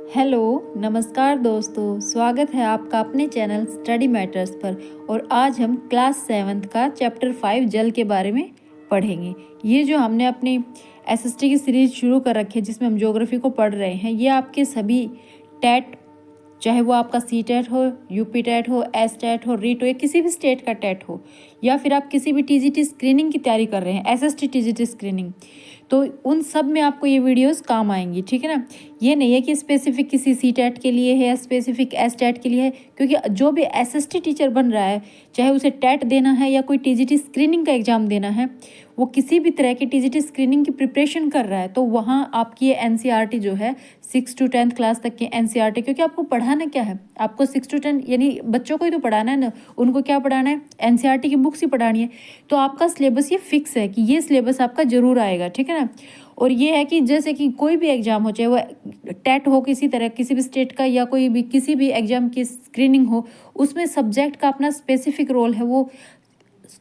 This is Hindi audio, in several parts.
हेलो, नमस्कार दोस्तों, स्वागत है आपका अपने चैनल स्टडी मैटर्स पर। और आज हम क्लास 7th का चैप्टर 5 जल के बारे में पढ़ेंगे। ये जो हमने अपनी एसएसटी की सीरीज शुरू कर रखी है जिसमें हम ज्योग्राफी को पढ़ रहे हैं, ये आपके सभी टेट, चाहे वो आपका सी टेट हो, यूपी टेट हो, एस टेट हो, रीट हो या किसी भी स्टेट का टेट हो, या फिर आप किसी भी टीजीटी स्क्रीनिंग की तैयारी कर रहे हैं, एसएसटी टीजीटी स्क्रीनिंग, तो उन सब में आपको ये वीडियोस काम आएंगी। ठीक है ना। ये नहीं है कि स्पेसिफिक किसी सी टेट के लिए है या स्पेसिफिक एस टेट के लिए है, क्योंकि जो भी एसएसटी टीचर बन रहा है, चाहे उसे टेट देना है या कोई टीजीटी स्क्रीनिंग का एग्जाम देना है, वो किसी भी तरह की टीजीटी स्क्रीनिंग की प्रिपरेशन कर रहा है, तो वहाँ आपकी ये एनसीईआरटी जो है 6 to 10 क्लास तक की एनसीईआरटी, क्योंकि आपको पढ़ाना क्या है, आपको 6 to 10 यानी बच्चों को ही तो पढ़ाना है ना, उनको क्या पढ़ाना है, एनसीईआरटी की बुक्स ही पढ़ानी है। तो आपका सिलेबस ये फिक्स है कि ये सिलेबस आपका जरूर आएगा। ठीक है ना। और ये है कि जैसे कि कोई भी एग्जाम हो, चाहे वो टेट हो किसी तरह, किसी भी स्टेट का, या कोई भी किसी भी एग्जाम की स्क्रीनिंग हो, उसमें सब्जेक्ट का अपना स्पेसिफिक रोल है। वो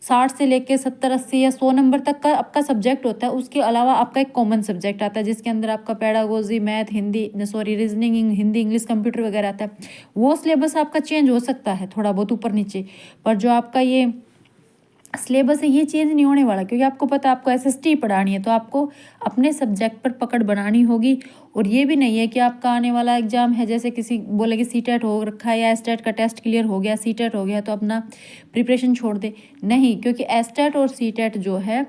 60 से लेके 70, 80 या 100 नंबर तक का आपका सब्जेक्ट होता है। उसके अलावा आपका एक कॉमन सब्जेक्ट आता है जिसके अंदर आपका pedagogy, math, reasoning, Hindi, English, computer वगैरह आता है। वो सिलेबस आपका चेंज हो सकता है थोड़ा बहुत ऊपर नीचे, पर जो आपका ये सिलेबस है ये चेंज नहीं होने वाला, क्योंकि आपको पता है आपको एसएसटी पढ़ानी है, तो आपको अपने सब्जेक्ट पर पकड़ बनानी होगी। और ये भी नहीं है कि आपका आने वाला एग्जाम है, जैसे किसी बोले कि सी टेट हो रखा है या एस टेट का टेस्ट क्लियर हो गया, सी टेट हो गया तो अपना प्रिपरेशन छोड़ दे। नहीं, क्योंकि एस टेट और सी टेट जो है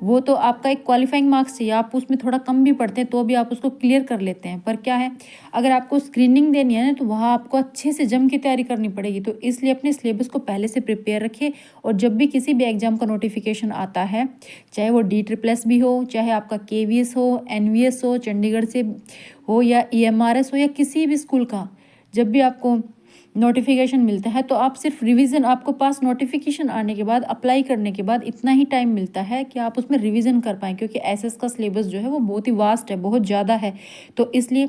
वो तो आपका एक क्वालिफाइंग मार्क्स चाहिए। आप उसमें थोड़ा कम भी पढ़ते हैं तो भी आप उसको क्लियर कर लेते हैं, पर क्या है, अगर आपको स्क्रीनिंग देनी है ना, तो वहाँ आपको अच्छे से जम की तैयारी करनी पड़ेगी। तो इसलिए अपने सिलेबस को पहले से प्रिपेयर रखिए, और जब भी किसी भी एग्जाम का नोटिफिकेशन आता है, चाहे वो DSSS भी हो, चाहे आपका KVS हो, NVS हो, चंडीगढ़ से हो, या EMRS हो, या किसी भी स्कूल का, जब भी आपको नोटिफिकेशन मिलता है, तो आप सिर्फ रिवीजन, आपको पास नोटिफिकेशन आने के बाद, अप्लाई करने के बाद इतना ही टाइम मिलता है कि आप उसमें रिवीजन कर पाएँ, क्योंकि एसएस का सिलेबस जो है वो बहुत ही वास्ट है, बहुत ज़्यादा है। तो इसलिए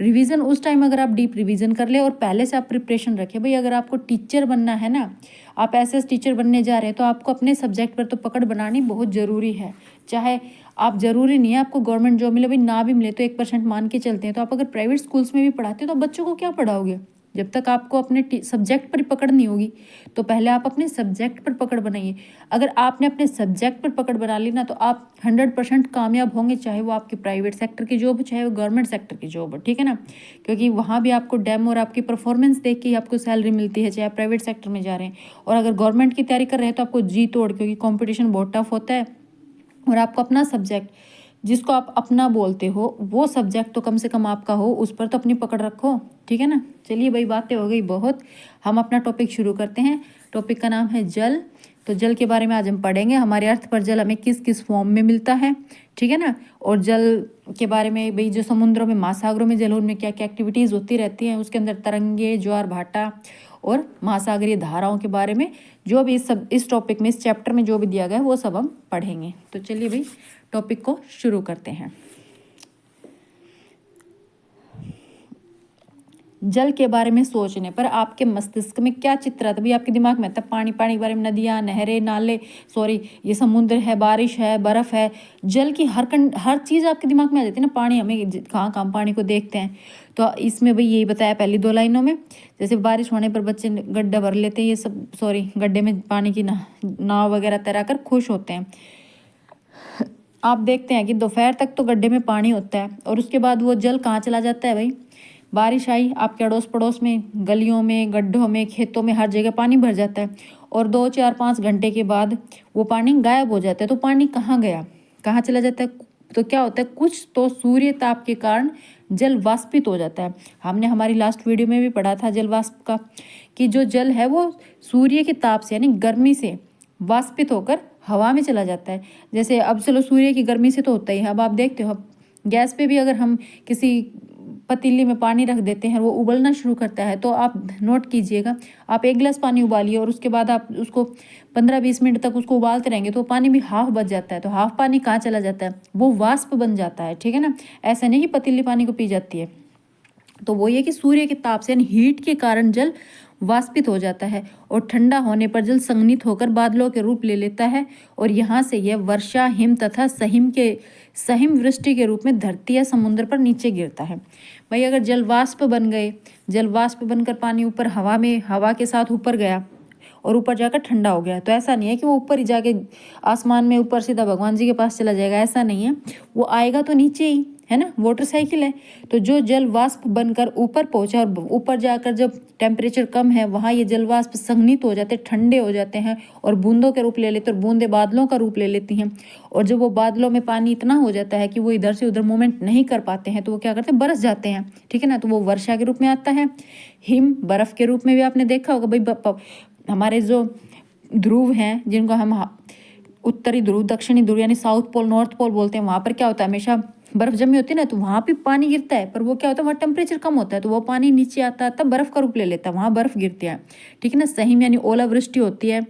रिवीजन उस टाइम अगर आप डीप रिवीजन कर ले और पहले से आप प्रिपरेशन रखें। भाई अगर आपको टीचर बनना है ना, आप एसएस टीचर बनने जा रहे हैं, तो आपको अपने सब्जेक्ट पर तो पकड़ बनानी बहुत ज़रूरी है। चाहे आप, ज़रूरी नहीं है आपको गवर्नमेंट जॉब मिले, भाई ना भी मिले तो 1% मान के चलते हैं, तो आप अगर प्राइवेट स्कूल्स में भी पढ़ाते हो तो बच्चों को क्या पढ़ाओगे जब तक आपको अपने सब्जेक्ट पर पकड़ नहीं होगी। तो पहले आप अपने सब्जेक्ट पर पकड़ बनाइए। अगर आपने अपने सब्जेक्ट पर पकड़ बना ली ना, तो आप 100% कामयाब होंगे, चाहे वो आपकी प्राइवेट सेक्टर की जॉब हो, चाहे वो गवर्नमेंट सेक्टर की जॉब हो। ठीक है ना। क्योंकि वहाँ भी आपको डेमो और आपकी परफॉर्मेंस देख के ही आपको सैलरी मिलती है, चाहे आप प्राइवेट सेक्टर में जा रहे हैं। और अगर गवर्नमेंट की तैयारी कर रहे हैं तो आपको जी तोड़, क्योंकि कॉम्पिटिशन बहुत टफ होता है, और आपको अपना सब्जेक्ट जिसको आप अपना बोलते हो, वो सब्जेक्ट तो कम से कम आपका हो, उस पर तो अपनी पकड़ रखो। ठीक है ना। चलिए भाई, बातें हो गई बहुत, हम अपना टॉपिक शुरू करते हैं। टॉपिक का नाम है जल। तो जल के बारे में आज हम पढ़ेंगे, हमारे अर्थ पर जल हमें किस किस फॉर्म में मिलता है। ठीक है ना। और जल के बारे में, भाई जो समुद्रों में, महासागरों में जल, उनमें क्या क्या एक्टिविटीज़ होती रहती हैं, उसके अंदर तरंगे, ज्वार भाटा और महासागरीय धाराओं के बारे में, जो भी इस टॉपिक में, इस चैप्टर में जो भी दिया गया है वो सब हम पढ़ेंगे। तो चलिए भाई टॉपिक को शुरू करते हैं। जल के बारे में सोचने पर आपके मस्तिष्क में क्या चित्र आता है? भाई आपके दिमाग में आता है पानी, पानी के बारे में, नदियाँ, नहरें, नाले, सॉरी ये समुद्र है, बारिश है, बर्फ़ है, जल की हर चीज़ आपके दिमाग में आ जाती है ना। पानी, हमें कहाँ कहाँ पानी को देखते हैं, तो इसमें भाई यही बताया पहली 2 लाइनों में। जैसे बारिश होने पर बच्चे गड्ढा भर लेते हैं, ये सब, सॉरी गड्ढे में पानी की नाव वगैरह तैरा कर खुश होते हैं। आप देखते हैं कि दोपहर तक तो गड्ढे में पानी होता है, और उसके बाद वो जल कहाँ चला जाता है? भाई बारिश आई, आपके अड़ोस पड़ोस में, गलियों में, गड्ढों में, खेतों में, हर जगह पानी भर जाता है, और 2, 4, 5 घंटे के बाद वो पानी गायब हो जाता है। तो पानी कहाँ गया, कहाँ चला जाता है? तो क्या होता है, कुछ तो सूर्य ताप के कारण जल वाष्पित हो जाता है। हमने हमारी लास्ट वीडियो में भी पढ़ा था जल वाष्प का, कि जो जल है वो सूर्य के ताप से, यानी गर्मी से वाष्पित होकर हवा में चला जाता है। जैसे अब चलो सूर्य की गर्मी से तो होता ही है, अब आप देखते हो, अब गैस पे भी अगर हम किसी पतीली में पानी रख देते हैं, वो उबलना शुरू करता है, तो आप नोट कीजिएगा, आप 1 गिलास पानी उबालिए और उसके बाद आप उसको 15-20 मिनट तक उसको उबालते रहेंगे, तो पानी भी हाफ बच जाता है। तो हाफ पानी कहाँ चला जाता है? वो वाष्प बन जाता है। ठीक है ना। ऐसा नहीं कि पतीली पानी को पी जाती है। तो वो ये कि सूर्य के ताप से, यानी हीट के कारण जल वाष्पित हो जाता है और ठंडा होने पर जल संघनित होकर बादलों के रूप ले लेता है और यहाँ से यह वर्षा, हिम तथा सहिम वृष्टि के रूप में धरती या समुद्र पर नीचे गिरता है। भाई अगर जल वाष्प बन गए, जल वाष्प बनकर पानी ऊपर हवा के साथ ऊपर गया और ऊपर जाकर ठंडा हो गया, तो ऐसा नहीं है कि वो ऊपर ही जाके आसमान में ऊपर सीधा भगवान जी के पास चला जाएगा, ऐसा नहीं है। वो आएगा तो नीचे ही, है ना, वाटर साइकिल है। तो जो जल वाष्प बनकर ऊपर पहुंचा और ऊपर जाकर जब टेम्परेचर कम है वहाँ ये जल वाष्प संघनित हो जाते, ठंडे हो जाते हैं और बूंदों के रूप ले लेते हैं और बूंदे बादलों का रूप ले लेती हैं। और जब वो बादलों में पानी इतना हो जाता है कि वो इधर से उधर मूवमेंट नहीं कर पाते हैं तो वो क्या करते हैं, बरस जाते हैं, ठीक है ना। तो वो वर्षा के रूप में आता है। हिम बर्फ के रूप में भी आपने देखा होगा भाई, हमारे जो ध्रुव हैं जिनको हम उत्तरी ध्रुव, दक्षिणी ध्रुव यानी साउथ पोल, नॉर्थ पोल बोलते हैं, वहाँ पर क्या होता है, हमेशा बर्फ जमी होती है ना, तो वहाँ पे पानी गिरता है, पर वो क्या होता है, वहाँ टेम्परेचर कम होता है तो वो पानी नीचे आता आता बर्फ का रूप ले लेता है, वहाँ बर्फ गिरती है, ठीक है ना। सहिम यानी ओलावृष्टि होती है।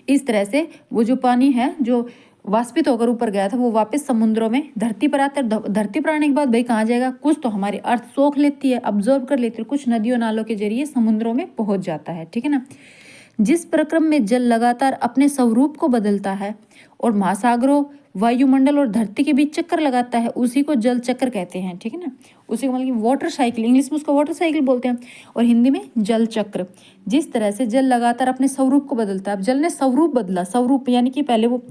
इस तरह से वो जो पानी है जो वाष्पित होकर ऊपर गया था वो वापस समुद्रों में धरती पर आता है। धरती पर आने के बाद भाई कहाँ जाएगा, कुछ तो हमारी अर्थ सोख लेती है, अब्जॉर्व कर लेती है, कुछ नदियों नालों के जरिए समुद्रों में पहुंच जाता है, ठीक है ना। जिस प्रक्रम में जल लगातार अपने स्वरूप को बदलता है और महासागरों, वायुमंडल और धरती के बीच चक्कर लगाता है, उसी को जल चक्र कहते हैं, ठीक है ना। उसी को मतलब वाटर साइकिल, इंग्लिश में उसको वाटर साइकिल बोलते हैं और हिंदी में जल चक्र। जिस तरह से जल लगातार अपने स्वरूप को बदलता है, अब जल ने स्वरूप बदला, स्वरूप यानी कि पहले वो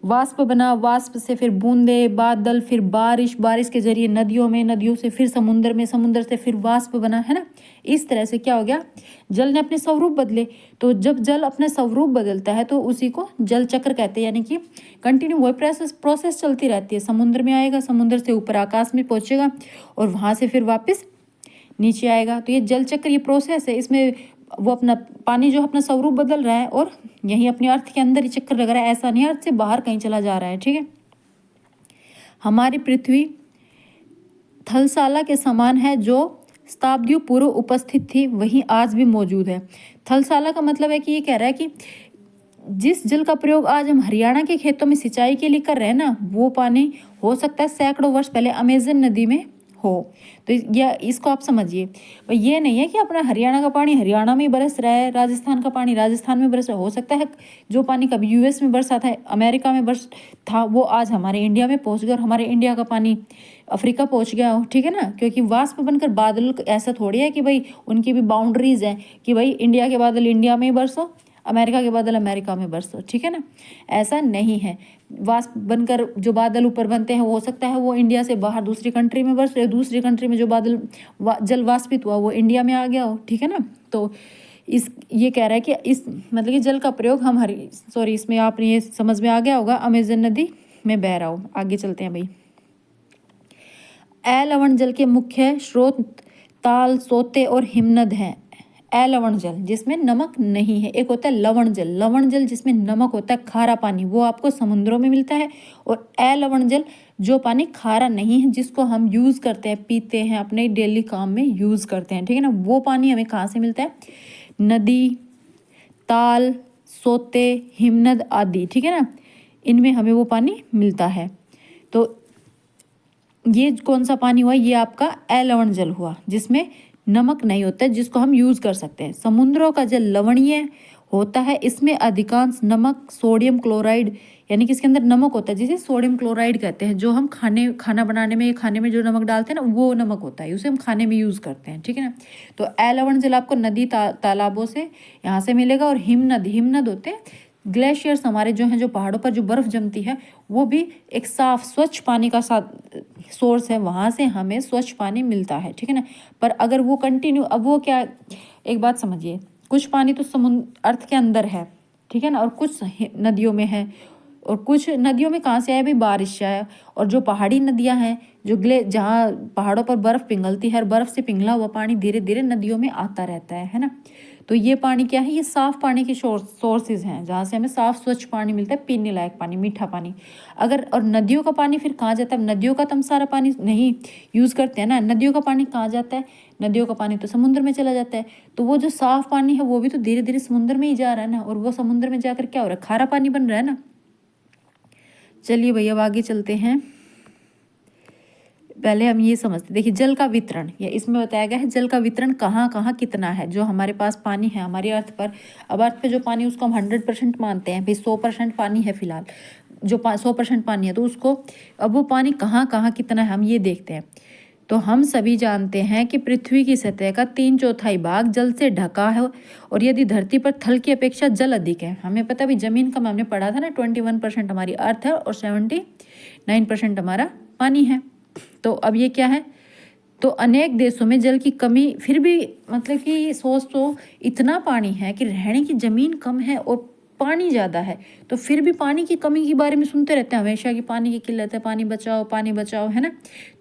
वाष्प बना, वाष्प से फिर बूंदे, बादल, फिर बारिश, बारिश के जरिए नदियों में, नदियों से फिर समुद्र में, समुद्र से फिर वाष्प बना, है ना। इस तरह से क्या हो गया, जल ने अपने स्वरूप बदले। तो जब जल अपने स्वरूप बदलता है तो उसी को जल चक्र कहते हैं, यानी कि कंटिन्यू वही प्रोसेस चलती रहती है। समुद्र में आएगा, समुद्र से ऊपर आकाश में पहुंचेगा और वहां से फिर वापस नीचे आएगा। तो ये जल चक्र, ये प्रोसेस है, इसमें वो अपना पानी जो अपना स्वरूप बदल रहा है और यही अपने अर्थ के अंदर ही चक्कर लग रहा है, ऐसा नहीं अर्थ से बाहर कहीं चला जा रहा है, ठीक है। हमारी पृथ्वी थलशाला के समान है, जो शताब्दियों पूर्व उपस्थित थी वही आज भी मौजूद है। थलशाला का मतलब है कि ये कह रहा है कि जिस जल का प्रयोग आज हम हरियाणा के खेतों में सिंचाई के लिए कर रहे हैं ना, वो पानी हो सकता है सैकड़ों वर्ष पहले अमेजन नदी में हो। तो इसको आप समझिए, भाई ये नहीं है कि अपना हरियाणा का पानी हरियाणा में ही बरस रहा है, राजस्थान का पानी राजस्थान में बरस रहा है। हो सकता है जो पानी कभी यूएस में बरसा था, अमेरिका में बरस था, वो आज हमारे इंडिया में पहुंच गया और हमारे इंडिया का पानी अफ्रीका पहुंच गया हो, ठीक है ना। क्योंकि वाष्प बनकर बादल ऐसा थोड़ी है कि भाई उनकी भी बाउंड्रीज हैं कि भाई इंडिया के बादल इंडिया में ही बरसो, अमेरिका के बादल अमेरिका में बरसो, ठीक है ना। ऐसा नहीं है। वाष्प बनकर जो बादल ऊपर बनते हैं हो सकता है वो इंडिया से बाहर दूसरी कंट्री में बरस रहे, दूसरी कंट्री में जो बादल जल वाष्पित हुआ वो इंडिया में आ गया हो, ठीक है ना। तो ये कह रहा है कि इस मतलब कि जल का प्रयोग हम इसमें आपने ये समझ में आ गया होगा, अमेजन नदी में बह रहा हो। आगे चलते हैं भाई। लवण जल के मुख्य स्रोत ताल, सोते और हिमनद हैं। लवण जल जिसमें नमक नहीं है, एक होता है लवण जल। लवण जल जिसमें नमक होता है, खारा पानी, वो आपको समुद्रों में मिलता है। और लवण जल जो पानी खारा नहीं है, जिसको हम यूज़ करते हैं, पीते हैं, अपने डेली काम में यूज़ करते हैं, ठीक है ना, वो पानी हमें कहाँ से मिलता है, नदी, ताल, सोते, हिमनद आदि, ठीक है ना, इनमें हमें वो पानी मिलता है। तो ये कौन सा पानी हुआ, ये आपका लवण जल हुआ जिसमें नमक नहीं होता है, जिसको हम यूज़ कर सकते हैं। समुद्रों का जल लवणीय होता है, इसमें अधिकांश नमक, सोडियम क्लोराइड, यानी कि इसके अंदर नमक होता है, जिसे सोडियम क्लोराइड कहते हैं। जो हम खाना बनाने में, खाने में जो नमक डालते हैं ना, वो नमक होता है, उसे हम खाने में यूज़ करते हैं, ठीक है ना। तो लवण जल आपको नदी तालाबों से यहाँ से मिलेगा। और हिमनद होते हैं ग्लेशियर्स, हमारे जो हैं, जो पहाड़ों पर जो बर्फ़ जमती है, वो भी एक साफ स्वच्छ पानी का सोर्स है, वहाँ से हमें स्वच्छ पानी मिलता है, ठीक है ना। पर अगर वो कंटिन्यू, अब वो क्या, एक बात समझिए, कुछ पानी तो समुद्र अर्थ के अंदर है, ठीक है ना, और कुछ नदियों में है, और कुछ नदियों में कहाँ से आया भाई, बारिश से आया। और जो पहाड़ी नदियाँ हैं, जो जहाँ पहाड़ों पर बर्फ़ पिघलती है, बर्फ़ से पिघला हुआ पानी धीरे धीरे नदियों में आता रहता है ना। तो ये पानी क्या है, ये साफ़ पानी के सोर्सेज हैं, जहाँ से हमें साफ़ स्वच्छ पानी मिलता है, पीने लायक पानी, मीठा पानी। और नदियों का पानी फिर कहाँ जाता है, नदियों का तो हम सारा पानी नहीं यूज़ करते हैं ना, नदियों का पानी कहाँ जाता है, नदियों का पानी तो समुद्र में चला जाता है। तो वो जो साफ़ पानी है वो भी तो धीरे धीरे समुद्र में ही जा रहा है ना, और वो समुद्र में जाकर क्या हो रहा है, खारा पानी बन रहा है ना। चलिए भैया अब आगे चलते हैं। पहले हम ये समझते, देखिए जल का वितरण, या इसमें बताया गया है जल का वितरण कहाँ कहाँ कितना है। जो हमारे पास पानी है हमारी अर्थ पर, अब अर्थ पे जो पानी उसको हम 100% मानते हैं भाई, 100% पानी है फिलहाल, जो 100% पानी है, तो उसको अब वो पानी कहाँ कहाँ कितना है हम ये देखते हैं। तो हम सभी जानते हैं कि पृथ्वी की सतह का 3/4 भाग जल से ढका है, और यदि धरती पर थल की अपेक्षा जल अधिक है, हमें पता भी जमीन का हमने पढ़ा था ना, 21% हमारी अर्थ है और 79% हमारा पानी है। तो अब ये क्या है, तो अनेक देशों में जल की कमी, फिर भी मतलब कि सोच तो इतना पानी है कि रहने की ज़मीन कम है और पानी ज़्यादा है, तो फिर भी पानी की कमी के बारे में सुनते रहते हैं हमेशा कि पानी की किल्लत है, पानी बचाओ, है ना।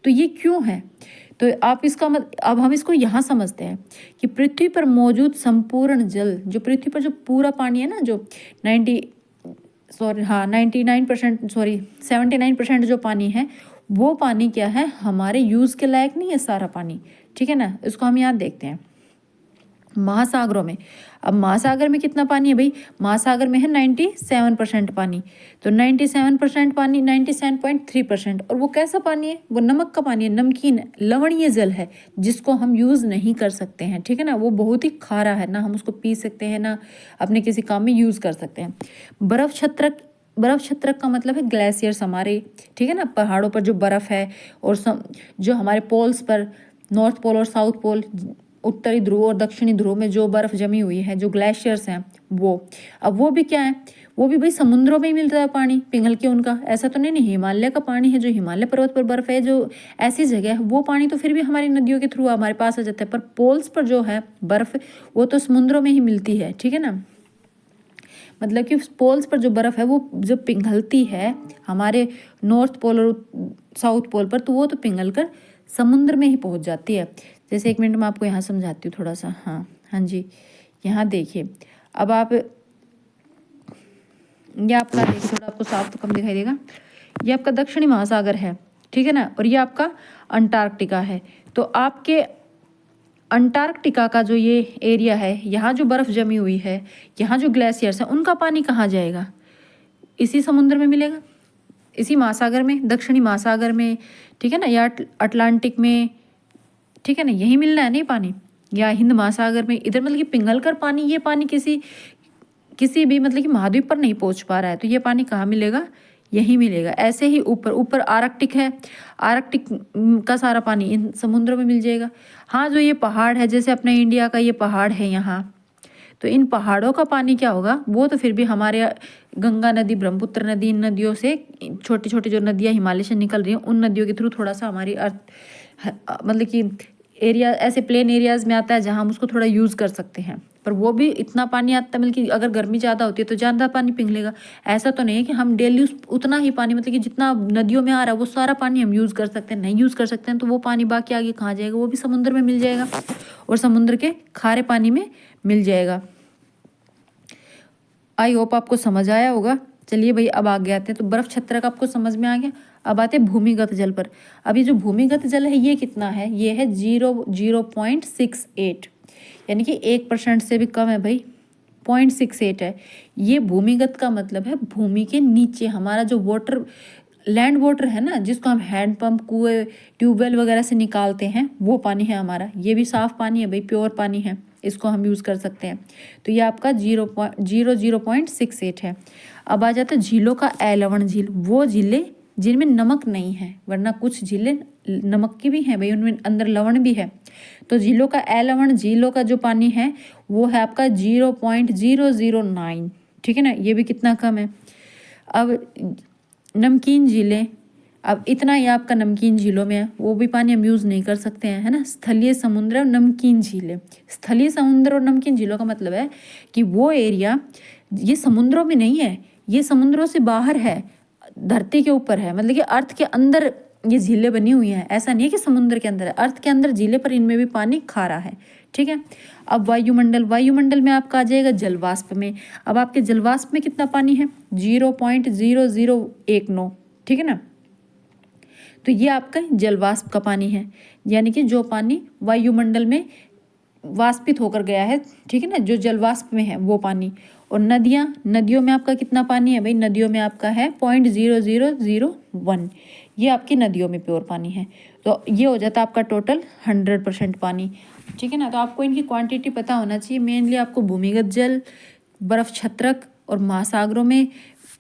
तो ये क्यों है, तो आप इसका अब हम इसको यहाँ समझते हैं कि पृथ्वी पर मौजूद संपूर्ण जल, जो पृथ्वी पर जो पूरा पानी है ना, जो 79% जो पानी है, वो पानी क्या है, हमारे यूज़ के लायक नहीं है सारा पानी, ठीक है ना। इसको हम यहाँ देखते हैं महासागरों में। अब महासागर में कितना पानी है भाई, महासागर में है 97% पानी, तो 97% पानी, 97.3%, और वो कैसा पानी है, वो नमक का पानी है, नमकीन लवणीय जल है, जिसको हम यूज़ नहीं कर सकते हैं, ठीक है ना। वो बहुत ही खारा है, ना हम उसको पी सकते हैं, ना अपने किसी काम में यूज़ कर सकते हैं। बर्फ़ छत्रक का मतलब है ग्लेशियर्स हमारे, ठीक है ना, पहाड़ों पर जो बर्फ़ है, और जो हमारे पोल्स पर, नॉर्थ पोल और साउथ पोल, उत्तरी ध्रुव और दक्षिणी ध्रुव में जो बर्फ़ जमी हुई है, जो ग्लेशियर्स हैं वो, अब वो भी क्या है, वो भी भाई समुद्रों में ही मिलता है पानी पिघल के उनका, ऐसा तो नहीं हिमालय का पानी है, जो हिमालय पर्वत पर बर्फ़ है, जो ऐसी जगह है, वो पानी तो फिर भी हमारी नदियों के थ्रू हमारे पास आ जाता है, पर पोल्स पर जो है बर्फ़, वो तो समुद्रों में ही मिलती है, ठीक है ना। मतलब कि पोल्स पर जो बर्फ़ है वो जो पिघलती है हमारे नॉर्थ पोल और साउथ पोल पर, तो वो तो पिघल कर समुद्र में ही पहुंच जाती है। जैसे एक मिनट में आपको यहाँ समझाती हूँ थोड़ा सा, हाँ हाँ जी, यहाँ देखिए, अब आप ये आपका देखिए, थोड़ा आपको साफ तो कम दिखाई देगा, ये आपका दक्षिणी महासागर है, ठीक है ना, और ये आपका अंटार्कटिका है। तो आपके अंटार्कटिका का जो ये एरिया है, यहाँ जो बर्फ़ जमी हुई है, यहाँ जो ग्लेशियर्स हैं, उनका पानी कहाँ जाएगा, इसी समुद्र में मिलेगा, इसी महासागर में, दक्षिणी महासागर में, ठीक है ना, या अटलांटिक में, ठीक है ना, यही मिलना है नहीं पानी, या हिंद महासागर में, इधर मतलब कि पिघल कर पानी, ये पानी किसी भी मतलब कि महाद्वीप पर नहीं पहुंच पा रहा है, तो ये पानी कहाँ मिलेगा, यही मिलेगा। ऐसे ही ऊपर ऊपर आर्कटिक है, आर्कटिक का सारा पानी इन समुद्रों में मिल जाएगा। हाँ, जो ये पहाड़ है, जैसे अपने इंडिया का ये पहाड़ है यहाँ, तो इन पहाड़ों का पानी क्या होगा, वो तो फिर भी हमारे गंगा नदी, ब्रह्मपुत्र नदी, इन नदियों से, छोटी छोटी जो नदियाँ हिमालय से निकल रही हैं, उन नदियों के थ्रू थोड़ा सा हमारी अर्थ मतलब कि एरिया, ऐसे प्लेन एरियाज़ में आता है जहाँ हम उसको थोड़ा यूज़ कर सकते हैं, पर वो भी इतना पानी आता है, मतलब कि अगर गर्मी ज़्यादा होती है तो ज़्यादा पानी पिघलेगा। ऐसा तो नहीं है कि हम डेली उतना ही पानी, मतलब कि जितना नदियों में आ रहा है वो सारा पानी हम यूज़ कर सकते हैं, नहीं यूज़ कर सकते हैं, तो वो पानी बाकी आगे कहाँ जाएगा, वो भी समुद्र में मिल जाएगा, और समुद्र के खारे पानी में मिल जाएगा। आई होप आपको समझ आया होगा। चलिए भाई, अब आगे आते हैं, तो बर्फ़ छत्रक आपको समझ में आ गया। अब आते हैं भूमिगत जल पर। अब ये जो भूमिगत जल है ये कितना है, ये है 0.68, यानी कि 1% से भी कम है भाई, 0.68 है। ये भूमिगत का मतलब है भूमि के नीचे हमारा जो वाटर, लैंड वाटर है ना, जिसको हम हैंडपम्प, कुएं, ट्यूबवेल वगैरह से निकालते हैं, वो पानी है हमारा। ये भी साफ़ पानी है भाई, प्योर पानी है, इसको हम यूज़ कर सकते हैं। तो ये आपका 0.68 है। अब आ जाता है झीलों का एलवण झील, वो झीलें जिनमें नमक नहीं है, वरना कुछ झीलें नमक की भी हैं भाई, उनमें अंदर लवण भी है। तो झीलों का एलवण झीलों का जो पानी है वो है आपका 0.009, ठीक है ना, ये भी कितना कम है। अब नमकीन झीलें, अब इतना ही आपका नमकीन झीलों में है, वो भी पानी हम यूज़ नहीं कर सकते हैं, है ना। स्थलीय समुद्र और नमकीन झीलें, स्थलीय समुद्र और नमकीन झीलों का मतलब है कि वो एरिया ये समुद्रों में नहीं है, ये समुद्रों से बाहर है, धरती के ऊपर है, मतलब कि अर्थ के अंदर ये झीलें बनी हुई हैं। ऐसा नहीं है कि समुद्र के अंदर है, अर्थ के अंदर झीलें, पर इनमें भी पानी खारा है, ठीक है। अब वायुमंडल में आपका आ जाएगा जलवाष्प में। अब आपके जलवाष्प में कितना पानी है, 0.0019, ठीक है ना। तो ये आपका जलवाष्प का पानी है, यानी कि जो पानी वायुमंडल में वाष्पित होकर गया है, ठीक है ना, जो जलवाष्प में है वो पानी। और नदियों में आपका कितना पानी है भाई, नदियों में आपका है 0.0001, ये आपकी नदियों में प्योर पानी है। तो ये हो जाता है आपका टोटल 100% पानी, ठीक है ना। तो आपको इनकी क्वांटिटी पता होना चाहिए। मेनली आपको भूमिगत जल, बर्फ छत्रक और महासागरों में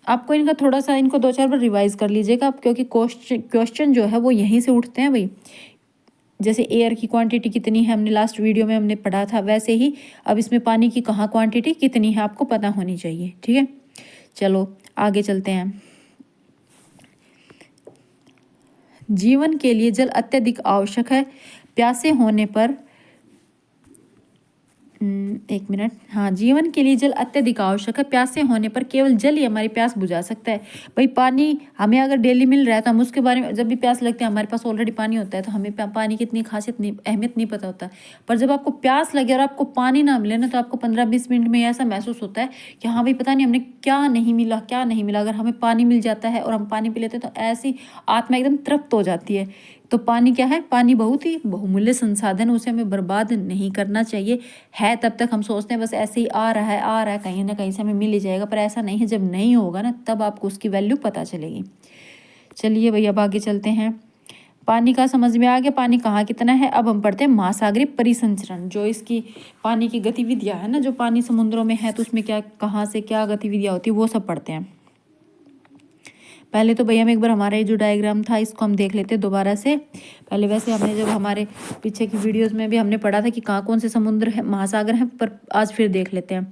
आपको इनका थोड़ा सा इनको 2-4 बार रिवाइज कर लीजिएगा आप, क्योंकि क्वेश्चन जो है वो यहीं से उठते हैं भाई। जैसे एयर की क्वांटिटी कितनी है हमने लास्ट वीडियो में हमने पढ़ा था, वैसे ही अब इसमें पानी की कहाँ क्वांटिटी कितनी है आपको पता होनी चाहिए, ठीक है। चलो आगे चलते हैं। जीवन के लिए जल अत्यधिक आवश्यक है। प्यासे होने पर एक मिनट, हाँ, जीवन के लिए जल अत्यधिक आवश्यक है। प्यासे होने पर केवल जल ही हमारी प्यास बुझा सकता है। भाई पानी हमें अगर डेली मिल रहा है तो हम उसके बारे में, जब भी प्यास लगती है हमारे पास ऑलरेडी पानी होता है तो हमें पानी की इतनी खासियत नहीं, अहमियत नहीं पता होता। पर जब आपको प्यास लगे और आपको पानी ना मिले ना, तो आपको 15-20 मिनट में ऐसा महसूस होता है कि हाँ भाई पता नहीं हमने क्या नहीं मिला, क्या नहीं मिला। अगर हमें पानी मिल जाता है और हम पानी पी लेते हैं तो ऐसी आत्मा एकदम तृप्त हो जाती है। तो पानी क्या है, पानी बहुत ही बहुमूल्य संसाधन, उसे हमें बर्बाद नहीं करना चाहिए। है तब तक हम सोचते हैं बस ऐसे ही आ रहा है कहीं ना कहीं से हमें मिल ही जाएगा, पर ऐसा नहीं है। जब नहीं होगा ना तब आपको उसकी वैल्यू पता चलेगी। चलिए भैया अब आगे चलते हैं। पानी का समझ में आ गया, पानी कहाँ कितना है। अब हम पढ़ते हैं महासागरीय परिसंचरण, जो इसकी पानी की गतिविधियाँ है ना, जो पानी समुद्रों में है तो उसमें क्या, कहाँ से क्या गतिविधियाँ होती है वो सब पढ़ते हैं। पहले तो भैया हम एक बार हमारा ये जो डायग्राम था इसको हम देख लेते हैं दोबारा से। पहले वैसे हमने जब हमारे पीछे की वीडियोस में भी हमने पढ़ा था कि कहाँ कौन से समुद्र है, महासागर हैं, पर आज फिर देख लेते हैं।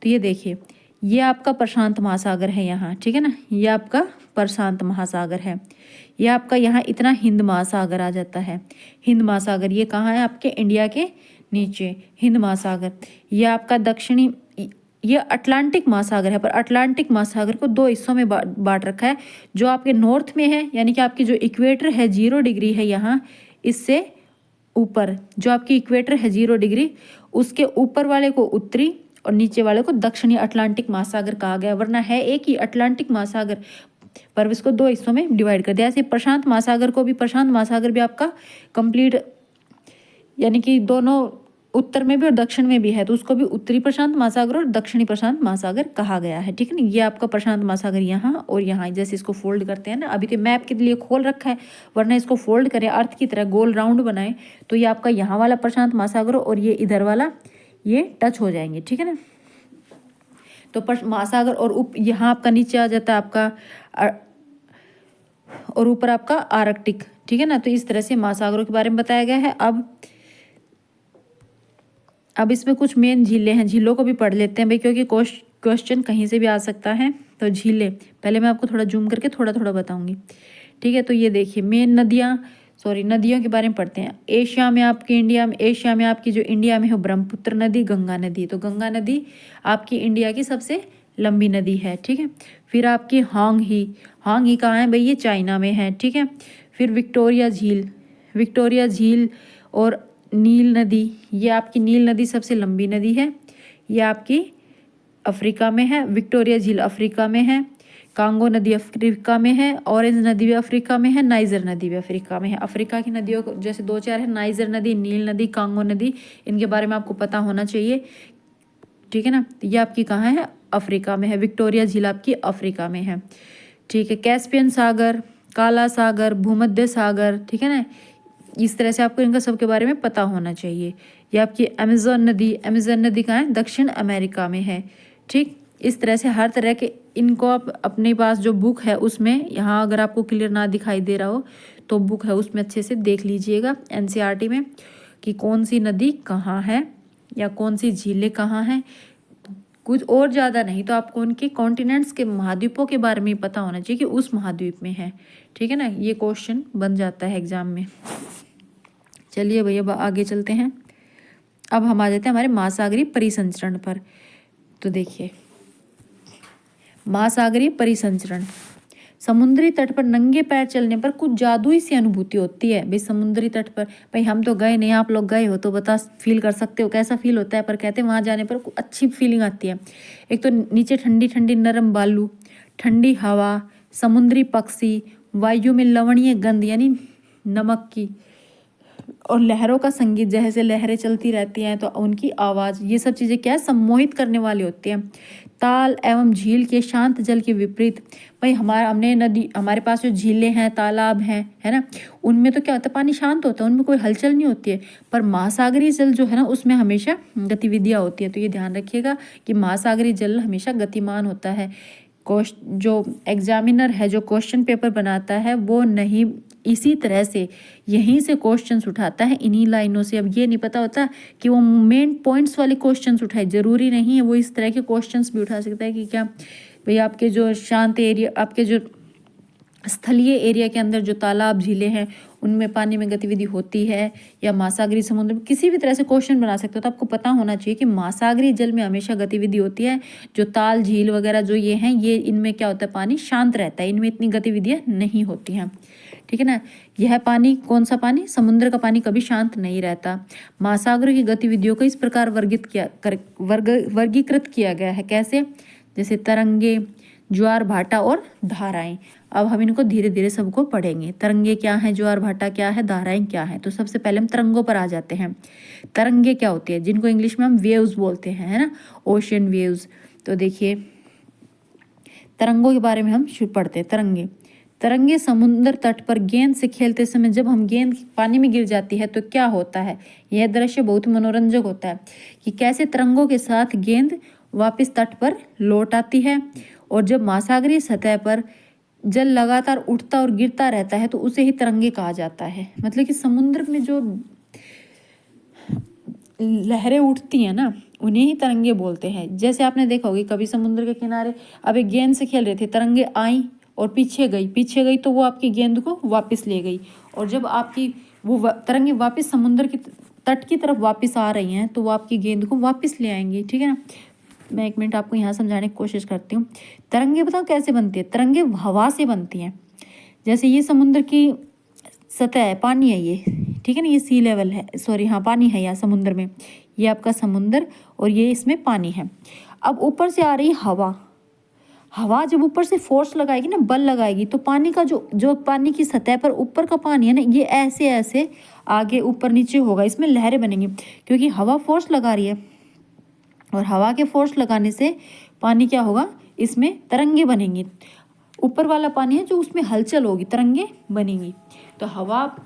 तो ये देखिए, ये आपका प्रशांत महासागर है यहाँ, ठीक है ना। ये आपका प्रशांत महासागर है। ये आपका यहाँ इतना हिंद महासागर आ जाता है। हिंद महासागर ये कहाँ है, आपके इंडिया के नीचे हिंद महासागर। ये आपका दक्षिणी, ये अटलांटिक महासागर है, पर अटलांटिक महासागर को 2 हिस्सों में बांट रखा है। जो आपके नॉर्थ में है, यानी कि आपकी जो इक्वेटर है 0 डिग्री है यहाँ, इससे ऊपर जो आपकी इक्वेटर है 0 डिग्री, उसके ऊपर वाले को उत्तरी और नीचे वाले को दक्षिणी अटलांटिक महासागर कहा गया। वरना है एक ही अटलांटिक महासागर, पर इसको 2 हिस्सों में डिवाइड कर दिया। ऐसे प्रशांत महासागर को भी, प्रशांत महासागर भी आपका कंप्लीट, यानी कि दोनों उत्तर में भी और दक्षिण में भी है, तो उसको भी उत्तरी प्रशांत महासागर और दक्षिणी प्रशांत महासागर कहा गया है, ठीक है ना। ये आपका प्रशांत महासागर यहाँ और यहाँ, जैसे इसको फोल्ड करते हैं ना, अभी तो मैप के लिए खोल रखा है, वरना इसको फोल्ड करें अर्थ की तरह गोल राउंड बनाए तो ये आपका यहाँ वाला प्रशांत महासागर और ये इधर वाला ये टच हो जाएंगे, ठीक है ना। तो महासागर और यहाँ आपका नीचे आ जाता है आपका और ऊपर आपका आर्कटिक, ठीक है ना। तो इस तरह से महासागरों के बारे में बताया गया है। अब इसमें कुछ मेन झीलें हैं, झीलों को भी पढ़ लेते हैं भाई, क्योंकि क्वेश्चन कहीं से भी आ सकता है। तो झीलें पहले मैं आपको थोड़ा जूम करके थोड़ा थोड़ा बताऊंगी, ठीक है। तो ये देखिए मेन नदियों के बारे में पढ़ते हैं। एशिया में आपकी जो इंडिया में है ब्रह्मपुत्र नदी, गंगा नदी। तो गंगा नदी आपकी इंडिया की सबसे लंबी नदी है, ठीक है। फिर आपकी हांग ही कहाँ है भाई, ये चाइना में है, ठीक है। फिर विक्टोरिया झील और नील नदी, ये आपकी नील नदी सबसे लंबी नदी है। ये आपकी अफ्रीका में है, विक्टोरिया झील अफ्रीका में है, कांगो नदी अफ्रीका में है, ऑरेंज नदी भी अफ्रीका में है, नाइजर नदी भी अफ्रीका में है। अफ्रीका की नदियों को जैसे 2-4 है, नाइजर नदी, नील नदी, कांगो नदी, इनके बारे में आपको पता होना चाहिए, ठीक है ना। ये आपकी कहाँ है, अफ्रीका में है। विक्टोरिया झील आपकी अफ्रीका में है, ठीक है। कैस्पियन सागर, काला सागर, भूमध्य सागर, ठीक है ना। इस तरह से आपको इनका सबके बारे में पता होना चाहिए। ये आपकी अमेज़न नदी कहाँ है, दक्षिण अमेरिका में है, ठीक। इस तरह से हर तरह के इनको आप अपने पास जो बुक है उसमें, यहाँ अगर आपको क्लियर ना दिखाई दे रहा हो तो बुक है उसमें अच्छे से देख लीजिएगा एनसीईआरटी में, कि कौन सी नदी कहाँ है या कौन सी झीलें कहाँ हैं। कुछ और ज़्यादा नहीं तो आपको उनके कॉन्टिनेंट्स के, महाद्वीपों के बारे में पता होना चाहिए कि उस महाद्वीप में है, ठीक है ना। ये क्वेश्चन बन जाता है एग्जाम में। चलिए भैया आगे चलते हैं। अब हम आ जाते हैं हमारे महासागरीय परिसंचरण पर। तो देखिए महासागरीय परिसंचरण, समुद्री तट पर नंगे पैर चलने पर कुछ जादुई सी अनुभूति होती है। भाई समुद्री तट पर, भाई हम तो गए नहीं, आप लोग गए हो तो बता, फील कर सकते हो कैसा फील होता है। पर कहते हैं वहाँ जाने पर अच्छी फीलिंग आती है। एक तो नीचे ठंडी ठंडी नरम बालू, ठंडी हवा, समुद्री पक्षी, वायु में लवणीय गंध यानी नमक की, और लहरों का संगीत, जैसे लहरें चलती रहती हैं तो उनकी आवाज़, ये सब चीज़ें क्या है, सम्मोहित करने वाली होती हैं। ताल एवं झील के शांत जल के विपरीत, भाई हमने नदी, हमारे पास जो झीलें हैं, तालाब हैं, है ना, उनमें तो क्या होता है, पानी शांत होता है, उनमें कोई हलचल नहीं होती है। पर महासागरीय जल जो है ना, उसमें हमेशा गतिविधियाँ होती है। तो ये ध्यान रखिएगा कि महासागरीय जल हमेशा गतिमान होता है। जो एग्जामिनर है, जो क्वेश्चन पेपर बनाता है, वो नहीं इसी तरह से यहीं से क्वेश्चंस उठाता है, इन्हीं लाइनों से। अब ये नहीं पता होता कि वो मेन पॉइंट्स वाले क्वेश्चंस उठाए, ज़रूरी नहीं है वो इस तरह के क्वेश्चंस भी उठा सकता है कि क्या भाई आपके जो शांत एरिया, आपके जो स्थलीय एरिया के अंदर जो तालाब झीलें हैं उनमें पानी में गतिविधि होती है, या महासागरीय समुद्र में, किसी भी तरह से क्वेश्चन बना सकते हो। तो आपको पता होना चाहिए कि महासागरीय जल में हमेशा गतिविधि होती है। जो ताल झील वगैरह जो ये हैं, ये इनमें क्या होता है, पानी शांत रहता है, इनमें इतनी गतिविधियाँ नहीं होती हैं, ठीक है ना। यह पानी, कौन सा पानी, समुद्र का पानी कभी शांत नहीं रहता। महासागरों की गतिविधियों को इस प्रकार वर्गीकृत किया गया है। कैसे, जैसे तरंगे, ज्वार भाटा और धाराएं। अब हम इनको धीरे धीरे सबको पढ़ेंगे। तरंगे क्या है, ज्वार भाटा क्या है, धाराएं क्या है। तो सबसे पहले हम तरंगों पर आ जाते हैं। तरंगे क्या होती है, जिनको इंग्लिश में हम वेव्स बोलते हैं, है ना, ओशियन वेव्स। तो देखिए तरंगों के बारे में हम पढ़ते हैं। तरंगे समुद्र तट पर गेंद से खेलते समय जब हम गेंद पानी में गिर जाती है तो क्या होता है। यह दृश्य बहुत मनोरंजक होता है कि कैसे तरंगों के साथ गेंद वापस तट पर लौट आती है। और जब महासागरीय सतह पर जल लगातार उठता और गिरता रहता है तो उसे ही तरंगे कहा जाता है। मतलब कि समुद्र में जो लहरें उठती हैं ना, उन्हें ही तरंगे बोलते हैं। जैसे आपने देखा होगी कभी समुद्र के किनारे अब एक गेंद से खेल रहे थे, तरंगे आई और पीछे गई तो वो आपकी गेंद को वापस ले गई। और जब आपकी वो तरंगे वापस समुद्र की तट की तरफ वापस आ रही हैं तो वो आपकी गेंद को वापस ले आएंगी, ठीक है ना। मैं एक मिनट आपको यहाँ समझाने की कोशिश करती हूँ। तरंगे बताओ कैसे बनती है। तरंगे हवा से बनती हैं। जैसे ये समुद्र की सतह है, पानी है ये, ठीक है ना, ये सी लेवल है, सॉरी हाँ पानी है यहाँ समुद्र में, ये आपका समुद्र और ये इसमें पानी है। अब ऊपर से आ रही हवा, हवा जब ऊपर से फोर्स लगाएगी ना, बल लगाएगी, तो पानी का जो पानी की सतह पर ऊपर का पानी है ना, ये ऐसे ऐसे आगे ऊपर नीचे होगा, इसमें लहरें बनेंगी क्योंकि हवा फोर्स लगा रही है। और हवा के फोर्स लगाने से पानी क्या होगा, इसमें तरंगे बनेंगी। ऊपर वाला पानी है जो उसमें हलचल होगी, तरंगे बनेंगी। तो हवा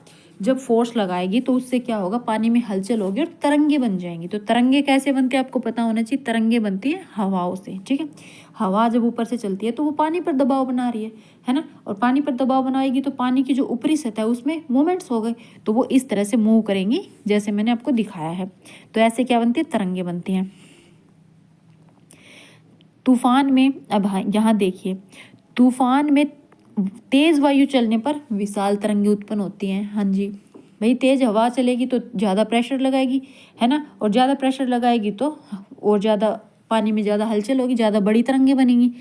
जब फोर्स लगाएगी तो उससे क्या होगा, पानी में हलचल होगी और तरंगे बन जाएंगी। तो तरंगे कैसे बनते हैं आपको पता होना चाहिए। तरंगे बनती है हवाओं से, ठीक है। हवा जब ऊपर से चलती है तो वो पानी पर दबाव बना रही है ना, और पानी पर दबाव बनाएगी तो पानी की जो ऊपरी सतह है उसमें मूवमेंट्स हो गए, तो वो इस तरह से मूव करेंगी जैसे मैंने आपको दिखाया है। तो ऐसे क्या बनती है, तरंगे बनती हैं। तूफान में, अब यहाँ देखिए, तूफान में तेज वायु चलने पर विशाल तरंगे उत्पन्न होती हैं। हाँ जी भाई, तेज हवा चलेगी तो ज़्यादा प्रेशर लगाएगी, है ना, और ज़्यादा प्रेशर लगाएगी तो और ज़्यादा पानी में ज़्यादा हलचल होगी, ज़्यादा बड़ी तरंगे बनेंगी।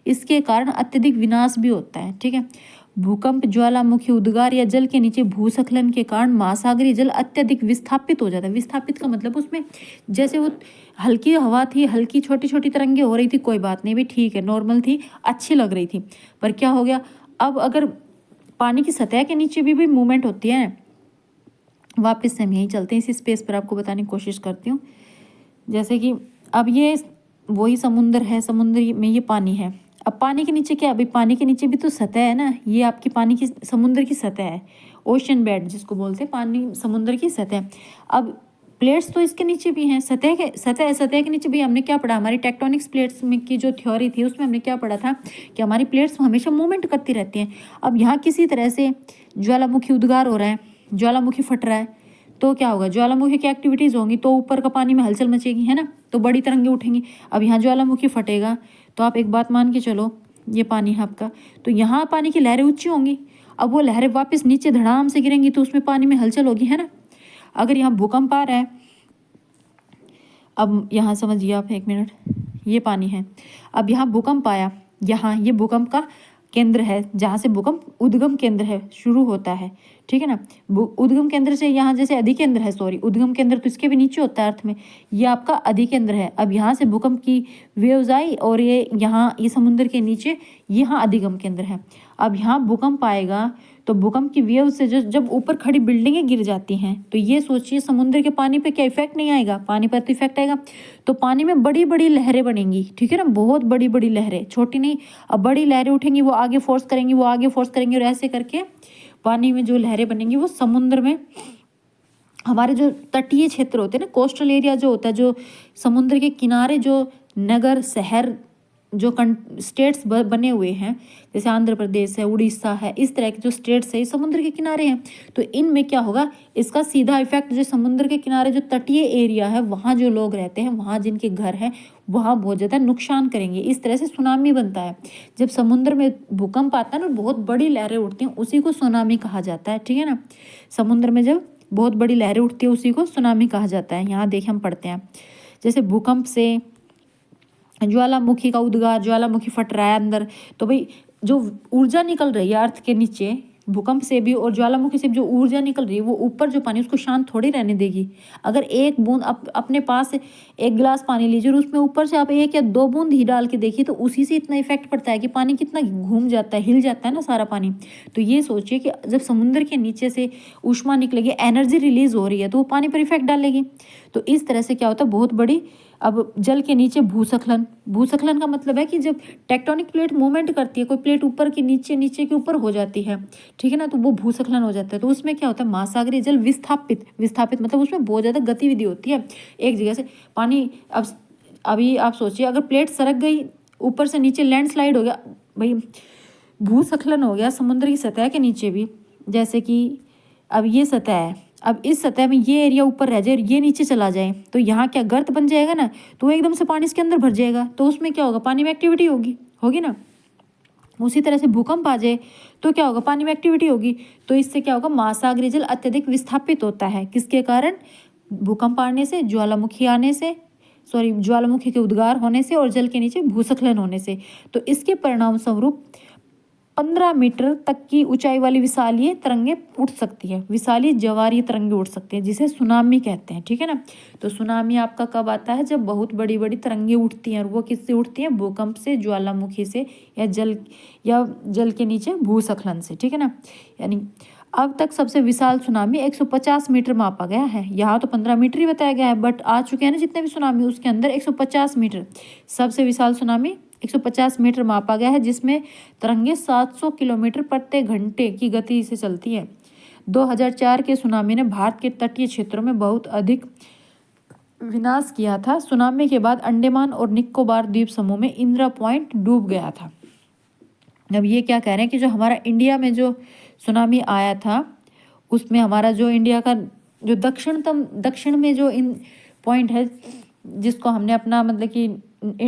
इसके कारण अत्यधिक विनाश भी होता है, ठीक है। भूकंप, ज्वालामुखी उद्गार या जल के नीचे भूस्खलन के कारण महासागरीय जल अत्यधिक विस्थापित हो जाता है। विस्थापित का मतलब उसमें जैसे वो हल्की हवा थी, हल्की छोटी छोटी तरंगे हो रही थी, कोई बात नहीं भी, ठीक है, नॉर्मल थी, अच्छी लग रही थी। पर क्या हो गया, अब अगर पानी की सतह के नीचे भी मूवमेंट होती है, वापस से हम यहीं चलते हैं, इसी स्पेस पर आपको बताने की कोशिश करती हूँ। जैसे कि अब ये वही समुद्र है, समुद्र में ये पानी है। अब पानी के नीचे क्या, अभी पानी के नीचे भी तो सतह है ना, ये आपकी पानी की समुद्र की सतह है, ओशन बेड जिसको बोलते हैं, पानी समुद्र की सतह। अब प्लेट्स तो इसके नीचे भी हैं, सतह के नीचे भी हमने क्या पढ़ा, हमारी टेक्टोनिक्स प्लेट्स में की जो थ्योरी थी उसमें हमने क्या पढ़ा था कि हमारी प्लेट्स हमेशा मूवमेंट करती रहती हैं। अब यहाँ किसी तरह से ज्वालामुखी उद्गार हो रहा है, ज्वालामुखी फट रहा है, तो क्या होगा, ज्वालामुखी की एक्टिविटीज़ होंगी तो ऊपर का पानी में हलचल मचेगी, है ना, तो बड़ी तरंगे उठेंगी। अब यहाँ ज्वालामुखी फटेगा तो आप एक बात मान के चलो, ये पानी है आपका, तो यहाँ पानी की लहरें ऊंची होंगी। अब वो लहरें वापस नीचे धड़ाम से गिरेंगी तो उसमें पानी में हलचल होगी, है ना। अगर यहाँ भूकंप आ रहा है, अब यहाँ समझिए आप एक मिनट, ये पानी है, अब यहाँ भूकंप आया, यहाँ ये भूकंप का केंद्र है, जहाँ से भूकंप उद्गम केंद्र है, शुरू होता है, ठीक है ना। उद्गम केंद्र से यहाँ जैसे अधिकेंद्र है, सॉरी उद्गम केंद्र तो इसके भी नीचे होता है अर्थ में, ये आपका अधिकेंद्र है। अब यहाँ से भूकंप की वेव्स आई और ये यहाँ ये समुद्र के नीचे यहाँ अधिगम केंद्र है। अब यहाँ भूकंप आएगा तो भूकंप की वेव से जो जब ऊपर खड़ी बिल्डिंगें गिर जाती हैं तो ये सोचिए समुद्र के पानी पे क्या इफेक्ट नहीं आएगा, पानी पर तो इफेक्ट आएगा। तो पानी में बड़ी बड़ी लहरें बनेंगी, ठीक है ना, बहुत बड़ी बड़ी लहरें, छोटी नहीं। अब बड़ी लहरें उठेंगी, वो आगे फोर्स करेंगी, वो आगे फोर्स करेंगी, और ऐसे करके पानी में जो लहरें बनेंगी वो समुद्र में, हमारे जो तटीय क्षेत्र होते हैं ना, कोस्टल एरिया जो होता है, जो समुद्र के किनारे जो नगर शहर जो स्टेट्स बने हुए हैं, जैसे आंध्र प्रदेश है, उड़ीसा है, इस तरह के जो स्टेट्स है समुद्र के किनारे हैं, तो इनमें क्या होगा, इसका सीधा इफेक्ट जो समुद्र के किनारे जो तटीय एरिया है वहाँ जो लोग रहते हैं, वहाँ जिनके घर हैं, वहाँ बहुत ज़्यादा नुकसान करेंगे। इस तरह से सुनामी बनता है। जब समुद्र में भूकंप आता है ना, बहुत बड़ी लहरें उठती हैं, उसी को सुनामी कहा जाता है, ठीक है ना। समुद्र में जब बहुत बड़ी लहरें उठती है उसी को सुनामी कहा जाता है। यहाँ देखिए हम पढ़ते हैं, जैसे भूकंप से ज्वालामुखी का उद्गार, ज्वालामुखी फट रहा है अंदर, तो भाई जो ऊर्जा निकल रही है अर्थ के नीचे भूकंप से भी और ज्वालामुखी से भी जो ऊर्जा निकल रही है, वो ऊपर जो पानी उसको शांत थोड़ी रहने देगी। अगर एक बूंद अपने पास एक गिलास पानी लीजिए और उसमें ऊपर से आप 1 या 2 बूंद ही डाल के देखिए, तो उसी से इतना इफेक्ट पड़ता है कि पानी कितना घूम जाता है, हिल जाता है ना सारा पानी। तो ये सोचिए कि जब समुद्र के नीचे से ऊष्मा निकलेगी, एनर्जी रिलीज हो रही है, तो वो पानी पर इफेक्ट डालेगी। तो इस तरह से क्या होता है, बहुत बड़ी, अब जल के नीचे भूस्खलन, भूस्खलन का मतलब है कि जब टेक्टोनिक प्लेट मूवमेंट करती है, कोई प्लेट ऊपर की नीचे, नीचे के ऊपर हो जाती है, ठीक है ना, तो वो भूस्खलन हो जाता है। तो उसमें क्या होता है, महासागरीय जल विस्थापित, विस्थापित मतलब उसमें बहुत ज़्यादा गतिविधि होती है एक जगह से पानी। अब अभी आप सोचिए, अगर प्लेट सरक गई ऊपर से नीचे, लैंडस्लाइड हो गया, भाई भूस्खलन हो गया समुद्र की सतह के नीचे भी। जैसे कि अब ये सतह है, अब इस सतह में ये एरिया ऊपर रह जाए और ये नीचे चला जाए, तो यहाँ क्या गर्त बन जाएगा ना, तो एकदम से पानी इसके अंदर भर जाएगा, तो उसमें क्या होगा, पानी में एक्टिविटी होगी, होगी ना। उसी तरह से भूकंप आ जाए तो क्या होगा, पानी में एक्टिविटी होगी, तो इससे क्या होगा, महासागरीय जल अत्यधिक विस्थापित होता है। किसके कारण, भूकंप आने से, ज्वालामुखी आने से, सॉरी ज्वालामुखी के उद्गार होने से और जल के नीचे भूस्खलन होने से। तो इसके परिणाम स्वरूप 15 मीटर तक की ऊंचाई वाली विशालीय तरंगे उठ सकती है, विशालीय ज्वारीय तरंगे उठ सकती हैं, जिसे सुनामी कहते हैं, ठीक है ना। तो सुनामी आपका कब आता है, जब बहुत बड़ी बड़ी तरंगे उठती हैं, और वो किससे उठती हैं, भूकंप से, ज्वालामुखी से, या जल के नीचे भूस्खलन से, ठीक है ना। यानी अब तक सबसे विशाल सुनामी 150 मीटर मापा गया है। यहाँ तो 15 मीटर ही बताया गया है, बट आ चुके हैं ना जितने भी सुनामी, उसके अंदर 150 मीटर सबसे विशाल सुनामी 150 मीटर मापा गया है, जिसमें तरंगे 700 किलोमीटर प्रति घंटे की गति से चलती है। 2004 के सुनामी ने भारत के तटीय क्षेत्रों में बहुत अधिक विनाश किया था। सुनामी के बाद अंडमान और निकोबार द्वीप समूह में इंदिरा पॉइंट डूब गया था। अब ये क्या कह रहे हैं कि जो हमारा इंडिया में जो सुनामी आया था, उसमें हमारा जो इंडिया का जो दक्षिण में जो इन पॉइंट है, जिसको हमने अपना मतलब कि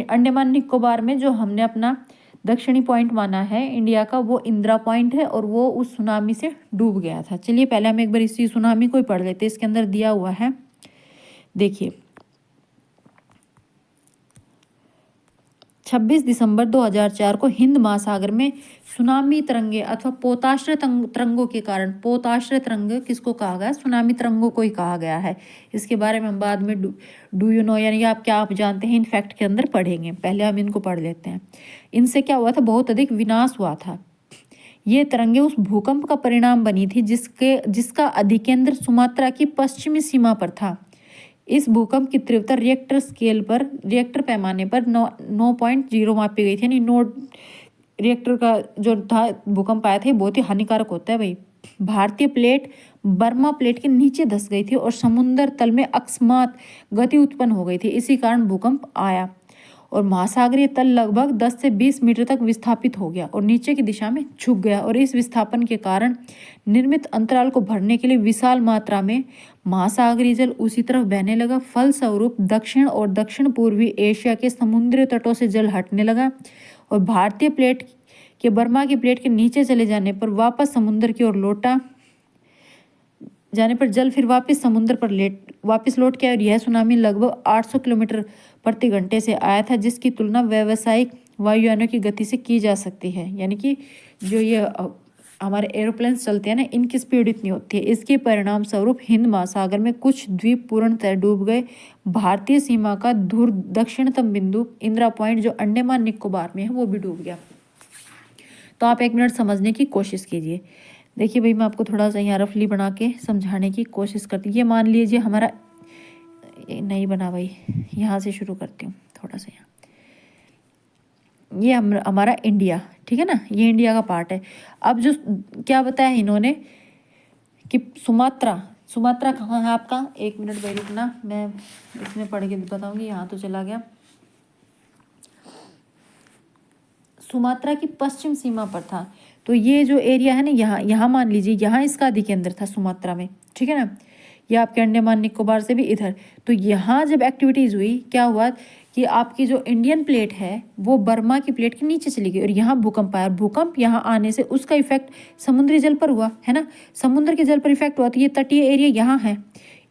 अंडमान निकोबार में जो हमने अपना दक्षिणी पॉइंट माना है इंडिया का, वो इंदिरा पॉइंट है, और वो उस सुनामी से डूब गया था। चलिए पहले हम एक बार इसी सुनामी को ही पढ़ लेते हैं, इसके अंदर दिया हुआ है, देखिए 26 दिसंबर 2004 को हिंद महासागर में सुनामी तरंगे अथवा पोताश्रय तरंगों के कारण, पोताश्रय तरंग किसको कहा गया, सुनामी तरंगों को ही कहा गया है। इसके बारे में हम बाद में डू यू नो यानी आप क्या आप जानते हैं इन फैक्ट के अंदर पढ़ेंगे, पहले हम इनको पढ़ लेते हैं। इनसे क्या हुआ था, बहुत अधिक विनाश हुआ था। ये तरंगे उस भूकंप का परिणाम बनी थी जिसका अधिकेंद्र सुमात्रा की पश्चिमी सीमा पर था। इस भूकंप की तीव्रता रिएक्टर पैमाने पर 9.0 मापी गई थी, यानी रिएक्टर का जो था भूकंप आया था, बहुत ही हानिकारक होता है भाई। भारतीय प्लेट बर्मा प्लेट के नीचे धंस गई थी और समुद्र तल में अकस्मात गति उत्पन्न हो गई थी, इसी कारण भूकंप आया, और महासागरीय तल लगभग 10 से 20 मीटर तक विस्थापित हो गया और नीचे की दिशा में झुक गया, और इस विस्थापन के कारण निर्मित अंतराल को भरने के लिए विशाल मात्रा में महासागरीय जल उसी तरफ बहने लगा। फलस्वरूप दक्षिण और दक्षिण पूर्वी एशिया के समुद्री तटों से जल हटने लगा, और भारतीय प्लेट के बर्मा की प्लेट के नीचे चले जाने पर वापस समुद्र की ओर लौटा जाने पर जल फिर वापस समुद्र पर वापस लौट के आया, और यह सुनामी लगभग 800 किलोमीटर प्रति घंटे से आया था, जिसकी तुलना व्यावसायिक वायुयानों की गति से की जा सकती है। यानी कि जो ये हमारे एरोप्लेन्स चलते हैं ना, इनकी स्पीड इतनी होती है। इसके परिणाम स्वरूप हिंद महासागर में कुछ द्वीप पूर्णतः डूब गए। भारतीय सीमा का दूर दक्षिणतम बिंदु इंदिरा पॉइंट जो अंडमान निकोबार में है, वो भी डूब गया। तो आप 1 मिनट समझने की कोशिश कीजिए। देखिए भाई, मैं आपको थोड़ा सा यहाँ रफली बना के समझाने की कोशिश करती हूँ। ये मान लीजिए हमारा, नहीं बना भाई, यहाँ से शुरू करती हूँ थोड़ा सा। यहाँ ये हमारा इंडिया, ठीक है ना, ये इंडिया का पार्ट है। अब जो क्या बताया इन्होंने कि सुमात्रा, सुमात्रा कहाँ है आपका, 1 मिनट भाई रुकना, मैं इसमें पढ़ के बताऊंगी। यहाँ तो चला गया। सुमात्रा की पश्चिम सीमा पर था। तो ये जो एरिया है ना, यहाँ यहाँ मान लीजिए, यहाँ इसका अधिकेंद्र था सुमात्रा में, ठीक है ना। ये आपके अंडमान निकोबार से भी इधर। तो यहाँ जब एक्टिविटीज़ हुई, क्या हुआ कि आपकी जो इंडियन प्लेट है वो बर्मा की प्लेट के नीचे चली गई और यहाँ भूकंप आया। और भूकंप यहाँ आने से उसका इफेक्ट समुद्री जल पर हुआ, है ना। समुद्र के जल पर इफेक्ट हुआ। तो ये तटीय एरिया यहाँ है,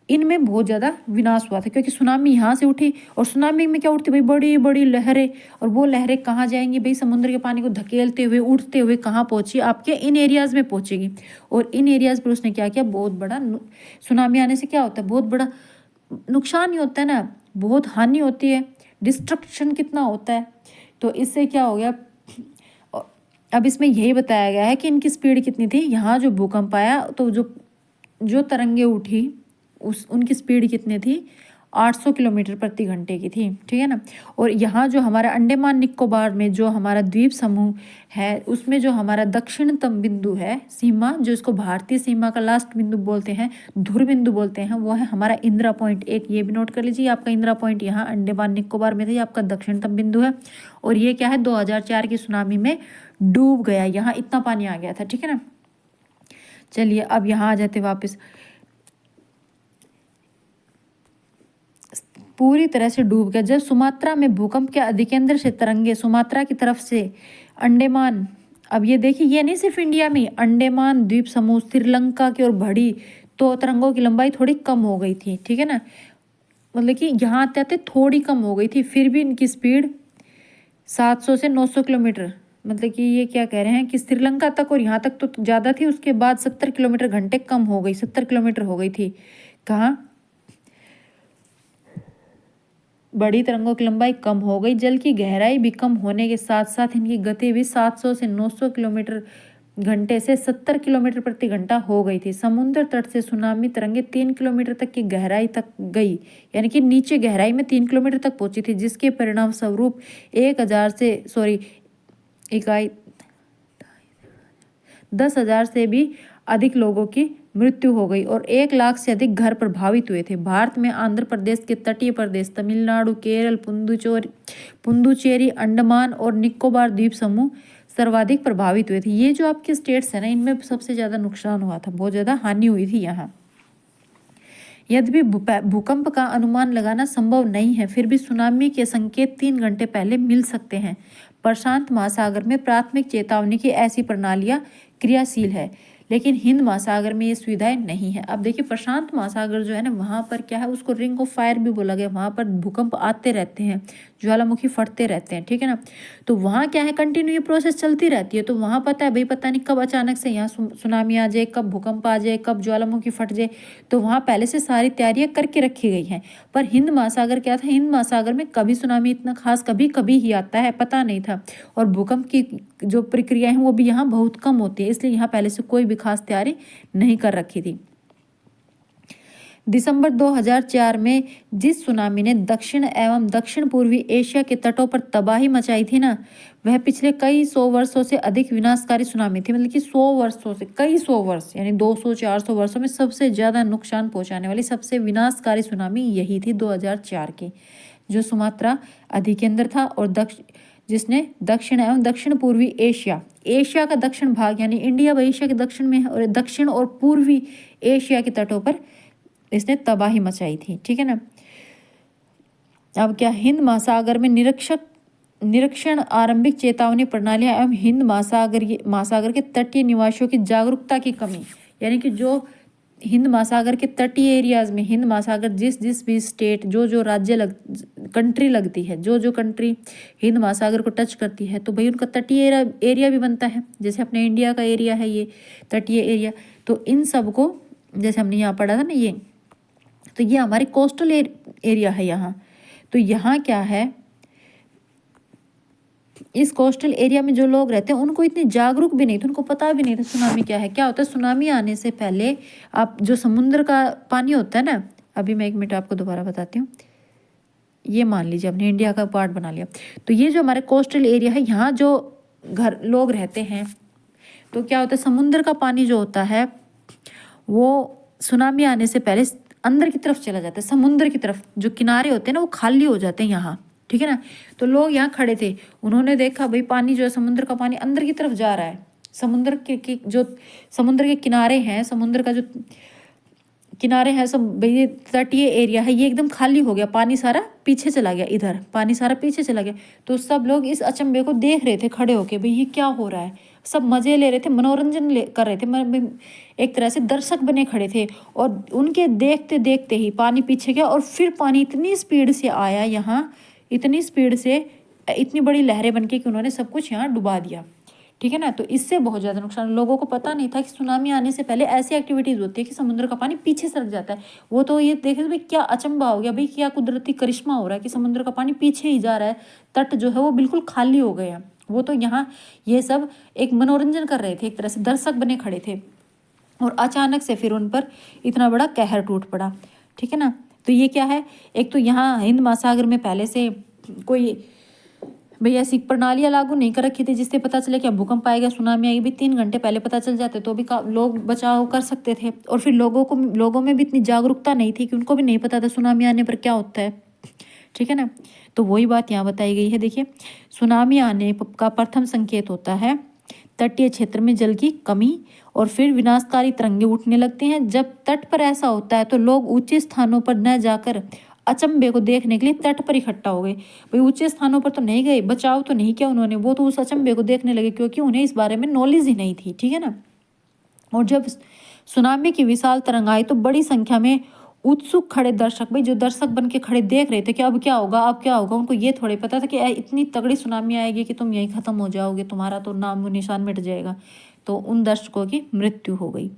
इनमें बहुत ज़्यादा विनाश हुआ था, क्योंकि सुनामी यहाँ से उठी। और सुनामी में क्या उठती भाई, बड़ी बड़ी लहरें। और वो लहरें कहाँ जाएंगी भाई, समुद्र के पानी को धकेलते हुए उठते हुए कहाँ पहुँची, आपके इन एरियाज़ में पहुँचेगी। और इन एरियाज़ पर उसने क्या किया, बहुत बड़ा, सुनामी आने से क्या होता है, बहुत बड़ा नुकसान ही होता है ना, बहुत हानि होती है, डिस्ट्रक्शन कितना होता है। तो इससे क्या हो गया, अब इसमें यही बताया गया है कि इनकी स्पीड कितनी थी। यहाँ जो भूकंप आया तो जो तरंगे उठी उनकी स्पीड कितनी थी, 800 किलोमीटर प्रति घंटे की थी, ठीक है ना। और यहाँ जो हमारा अंडमान निकोबार में जो हमारा द्वीप समूह है, उसमें जो हमारा दक्षिणतम बिंदु है सीमा, जो इसको भारतीय सीमा का लास्ट बिंदु बोलते हैं, ध्रुव बिंदु बोलते हैं, वो है हमारा इंदिरा पॉइंट। एक ये भी नोट कर लीजिए, आपका इंदिरा पॉइंट यहाँ अंडमान निकोबार में था, ये आपका दक्षिणतम बिंदु है। और ये क्या है, 2004 की सुनामी में डूब गया, यहाँ इतना पानी आ गया था, ठीक है ना। चलिए अब यहाँ आ जाते वापस। पूरी तरह से डूब गया जब सुमात्रा में भूकंप के अधिकेंद्र से तरंगे सुमात्रा की तरफ से अंडमान, अब ये देखिए, ये नहीं सिर्फ इंडिया में, अंडमान द्वीप समूह श्रीलंका की ओर बढ़ी तो तरंगों की लंबाई थोड़ी कम हो गई थी, ठीक है ना। मतलब कि यहाँ आते आते थोड़ी कम हो गई थी, फिर भी इनकी स्पीड 700 से 900 किलोमीटर, मतलब कि ये क्या कह रहे हैं कि श्रीलंका तक और यहाँ तक तो ज़्यादा थी, उसके बाद 70 किलोमीटर घंटे कम हो गई, 70 किलोमीटर हो गई थी। कहाँ, बड़ी तरंगों की लंबाई कम हो गई, जल की गहराई भी कम होने के साथ साथ इनकी गति भी 700 से 900 किलोमीटर घंटे से 70 किलोमीटर प्रति घंटा हो गई थी। समुद्र तट से सुनामी तरंगे 3 किलोमीटर तक की गहराई तक गई, यानी कि नीचे गहराई में 3 किलोमीटर तक पहुंची थी, जिसके परिणाम स्वरूप 10,000 से भी अधिक लोगों की मृत्यु हो गई और 1 लाख से अधिक घर प्रभावित हुए थे। भारत में आंध्र प्रदेश के तटीय प्रदेश, तमिलनाडु, केरल, पुदुचेरी, अंडमान और निकोबार द्वीप समूह सर्वाधिक प्रभावित हुए थे। ये जो आपके स्टेट्स है ना, इनमें सबसे ज़्यादा नुकसान हुआ था, बहुत ज़्यादा हानि हुई थी यहाँ। यद्यपि भूकंप का अनुमान लगाना संभव नहीं है, फिर भी सुनामी के संकेत 3 घंटे पहले मिल सकते हैं। प्रशांत महासागर में प्राथमिक चेतावनी की ऐसी प्रणालियाँ क्रियाशील है, लेकिन हिंद महासागर में ये सुविधाएं नहीं है। अब देखिए, प्रशांत महासागर जो है ना, वहाँ पर क्या है, उसको रिंग ऑफ फायर भी बोला गया। वहाँ पर भूकंप आते रहते हैं, ज्वालामुखी फटते रहते हैं, ठीक है ना। तो वहाँ क्या है, कंटिन्यू ये प्रोसेस चलती रहती है। तो वहाँ पता है भाई, पता नहीं कब अचानक से यहाँ सुनामी आ जाए, कब भूकंप आ जाए, कब ज्वालामुखी फट जाए। तो वहाँ पहले से सारी तैयारियाँ करके रखी गई हैं। पर हिंद महासागर क्या था, हिंद महासागर में कभी सुनामी इतना खास कभी कभी ही आता है, पता नहीं था। और भूकंप की जो प्रक्रिया है वो भी यहाँ बहुत कम होती है, इसलिए यहाँ पहले से कोई भी खास तैयारी नहीं कर रखी थी। दिसंबर 2004 में जिस सुनामी ने दक्षिण एवं दक्षिण पूर्वी एशिया के तटों पर तबाही मचाई थी ना, वह पिछले कई 100 वर्षों से अधिक विनाशकारी सुनामी थी। मतलब कि 100 वर्षों से, कई 100 वर्ष यानी 200-400 वर्षों में सबसे ज़्यादा नुकसान पहुंचाने वाली सबसे विनाशकारी सुनामी यही थी 2004 की, जो सुमात्रा अधिकेंद्र था और जिसने दक्षिण एवं दक्षिण पूर्वी एशिया का दक्षिण भाग यानी इंडिया व एशिया के दक्षिण में है, और दक्षिण और पूर्वी एशिया के तटों पर इसने तबाही मचाई थी, ठीक है ना। अब क्या, हिंद महासागर में निरीक्षण आरंभिक चेतावनी प्रणालियां एवं हिंद महासागर के तटीय निवासियों की जागरूकता की कमी, यानी कि जो हिंद महासागर के तटीय एरियाज में, हिंद महासागर जिस भी स्टेट जो राज्य कंट्री लगती है, जो कंट्री हिंद महासागर को टच करती है, तो भाई उनका तटीय एरिया भी बनता है। जैसे अपने इंडिया का एरिया है ये तटीय एरिया, तो इन सब को जैसे हमने यहाँ पढ़ा था ना, ये तो ये हमारे कोस्टल एरिया है यहाँ। तो यहाँ क्या है, इस कोस्टल एरिया में जो लोग रहते हैं उनको इतनी जागरूक भी नहीं थे, उनको पता भी नहीं था सुनामी क्या है। क्या होता है सुनामी आने से पहले आप जो समुद्र का पानी होता है ना, अभी मैं 1 मिनट आपको दोबारा बताती हूँ। ये मान लीजिए हमने इंडिया का पार्ट बना लिया, तो ये जो हमारे कोस्टल एरिया है यहाँ जो घर लोग रहते हैं, तो क्या होता है समुद्र का पानी जो होता है वो सुनामी आने से पहले अंदर की तरफ चला जाता है, समुद्र की तरफ जो किनारे होते हैं ना वो खाली हो जाते हैं यहाँ, ठीक है ना। तो लोग यहाँ खड़े थे, उन्होंने देखा भाई पानी जो है समुद्र का पानी अंदर की तरफ जा रहा है, समुद्र के जो समुद्र के किनारे हैं, समुद्र का जो किनारे हैं सब भाई तटीय एरिया है, ये एकदम खाली हो गया, पानी सारा पीछे चला गया, इधर पानी सारा पीछे चला गया। तो सब लोग इस अचंभे को देख रहे थे खड़े होके, भाई ये क्या हो रहा है, सब मजे ले रहे थे, मनोरंजन कर रहे थे, एक तरह से दर्शक बने खड़े थे। और उनके देखते देखते ही पानी पीछे गया और फिर पानी इतनी स्पीड से आया यहाँ, इतनी स्पीड से, इतनी बड़ी लहरें बन के कि उन्होंने सब कुछ यहाँ डुबा दिया, ठीक है ना। तो इससे बहुत ज़्यादा नुकसान, लोगों को पता नहीं था कि सुनामी आने से पहले ऐसी एक्टिविटीज़ होती है कि समुद्र का पानी पीछे सरक जाता है। वो तो ये देखे भाई क्या अचंभा हो गया, भाई क्या कुदरती करिश्मा हो रहा है कि समुद्र का पानी पीछे ही जा रहा है, तट जो है वो बिल्कुल खाली हो गया। वो तो यहाँ ये सब एक मनोरंजन कर रहे थे, एक तरह से दर्शक बने खड़े थे, और अचानक से फिर उन पर इतना बड़ा कहर टूट पड़ा, ठीक है ना। तो ये क्या है, एक तो यहाँ हिंद महासागर में पहले से कोई भाई ऐसी प्रणालियाँ लागू नहीं कर रखी थी जिससे पता चले कि भूकंप आएगा, सुनामी आएगी, भी 3 घंटे पहले पता चल जाते तो भी लोग बचाव कर सकते थे। और फिर लोगों में भी इतनी जागरूकता नहीं थी कि उनको भी नहीं पता था सुनामी आने पर क्या होता है, ठीक है ना। तो वही बात यहाँ बताई गई है। देखिए सुनामी आने का प्रथम संकेत होता है तटीय क्षेत्र में जल की कमी, और फिर विनाशकारी तरंगे उठने लगते हैं। जब तट पर ऐसा होता है तो लोग ऊंचे स्थानों पर न जाकर अचंभे को देखने के लिए तट पर इकट्ठा हो गए। भाई ऊंचे स्थानों पर तो नहीं गए, बचाव तो नहीं किया उन्होंने, वो तो उस अचंभे को देखने लगे क्योंकि उन्हें इस बारे में नॉलेज ही नहीं थी, ठीक है ना। और जब सुनामी की विशाल तरंग आई तो बड़ी संख्या में उत्सुक खड़े दर्शक, भाई जो दर्शक बन के खड़े देख रहे थे कि अब क्या होगा, अब क्या होगा, उनको ये थोड़े पता था कि इतनी तगड़ी सुनामी आएगी कि तुम यहीं खत्म हो जाओगे, तुम्हारा तो नाम निशान मिट जाएगा। तो उन दर्शकों की मृत्यु हो गई।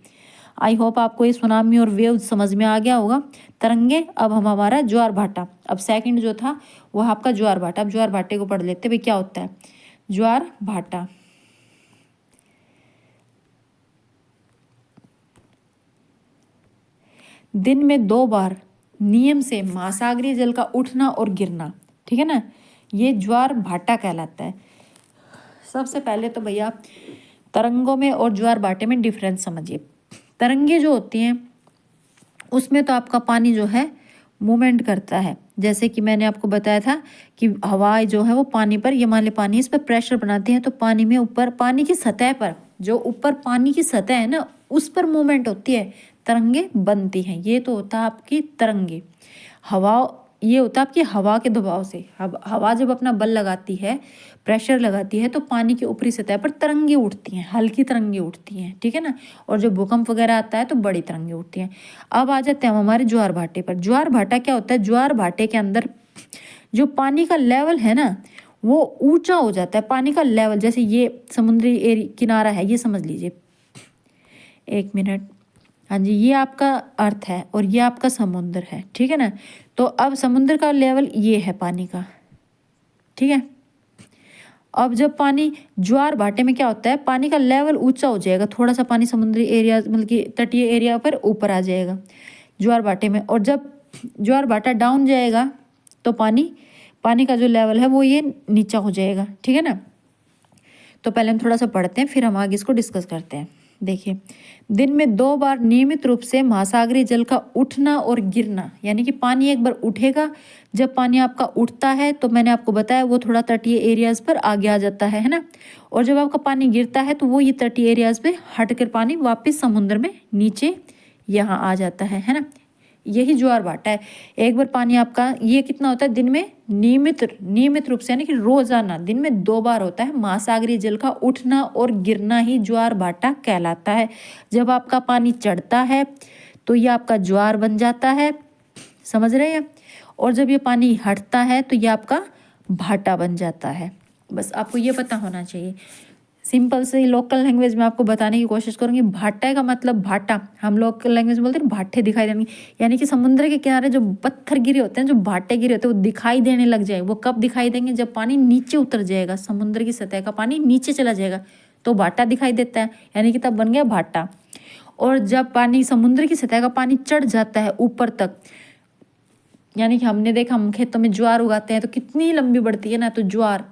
आई होप आपको ये सुनामी और वेव समझ में आ गया होगा। तरंगे, अब हम हमारा ज्वार भाटा, अब सेकंड जो था वो आपका ज्वार भाटा। अब ज्वार भाटे को पढ़ लेते भाई क्या होता है ज्वार भाटा। दिन में 2 बार नियम से महासागरीय जल का उठना और गिरना, ठीक है ना, ये ज्वार भाटा कहलाता है। सबसे पहले तो भैया तरंगों में और ज्वार भाटे में डिफरेंस समझिए। तरंगे जो होती हैं उसमें तो आपका पानी जो है मूवमेंट करता है, जैसे कि मैंने आपको बताया था कि हवा जो है वो पानी पर, ये मान ले पानी इस पर प्रेशर बनाती है तो पानी में ऊपर, पानी की सतह पर, जो ऊपर पानी की सतह है ना उस पर मूवमेंट होती है, तरंगे बनती हैं। ये तो होता है आपकी तरंगे। हवा, ये होता है आपकी हवा के दबाव से, हवा जब अपना बल लगाती है, प्रेशर लगाती है तो पानी की ऊपरी सतह पर तरंगे उठती हैं, हल्की तरंगे उठती हैं, ठीक है ना। और जब भूकंप वगैरह आता है तो बड़ी तरंगे उठती हैं। अब आ जाते हैं हम हमारे ज्वार भाटे पर। ज्वार भाटा क्या होता है, ज्वार भाटे के अंदर जो पानी का लेवल है ना वो ऊंचा हो जाता है। पानी का लेवल, जैसे ये समुद्री किनारा है, ये समझ लीजिए, 1 मिनट, हाँ जी, ये आपका अर्थ है और ये आपका समुद्र है, ठीक है ना। तो अब समुद्र का लेवल ये है पानी का, ठीक है। अब जब पानी ज्वार भाटे में क्या होता है, पानी का लेवल ऊंचा हो जाएगा, थोड़ा सा पानी समुद्री एरिया मतलब कि तटीय एरिया पर ऊपर आ जाएगा ज्वार भाटे में। और जब ज्वार भाटा डाउन जाएगा तो पानी का जो लेवल है वो ये नीचा हो जाएगा, ठीक है ना। तो पहले हम थोड़ा सा पढ़ते हैं फिर हम आगे इसको डिस्कस करते हैं। देखिए दिन में 2 बार नियमित रूप से महासागरीय जल का उठना और गिरना, यानी कि पानी एक बार उठेगा, जब पानी आपका उठता है तो मैंने आपको बताया वो थोड़ा तटीय एरियाज पर आगे आ जाता है ना। और जब आपका पानी गिरता है तो वो ये तटीय एरियाज पे हटकर पानी वापस समुद्र में नीचे यहाँ आ जाता है ना। यही ज्वार भाटा है। एक बार पानी आपका ये कितना होता है दिन में नियमित रूप से, यानी कि रोजाना दिन में 2 बार होता है महासागरीय जल का उठना और गिरना, ही ज्वार भाटा कहलाता है। जब आपका पानी चढ़ता है तो ये आपका ज्वार बन जाता है, समझ रहे हैं। और जब ये पानी हटता है तो ये आपका भाटा बन जाता है। बस आपको ये पता होना चाहिए। सिंपल से लोकल लैंग्वेज में आपको बताने की कोशिश करूँगी। भाटा का मतलब भाटा, हम लोकल लैंग्वेज में बोलते हैं भाटे दिखाई देंगे, यानी कि समुद्र के किनारे जो पत्थर गिरे होते हैं, जो भाटे गिरे होते हैं, वो दिखाई देने लग जाए। वो कब दिखाई देंगे? जब पानी नीचे उतर जाएगा, समुद्र की सतह का पानी नीचे चला जाएगा तो भाटा दिखाई देता है, यानी कि तब बन गया भाटा। और जब पानी, समुद्र की सतह का पानी चढ़ जाता है ऊपर तक, यानी कि हमने देखा हम खेतों में ज्वार उगाते हैं तो कितनी लंबी बढ़ती है ना, तो ज्वार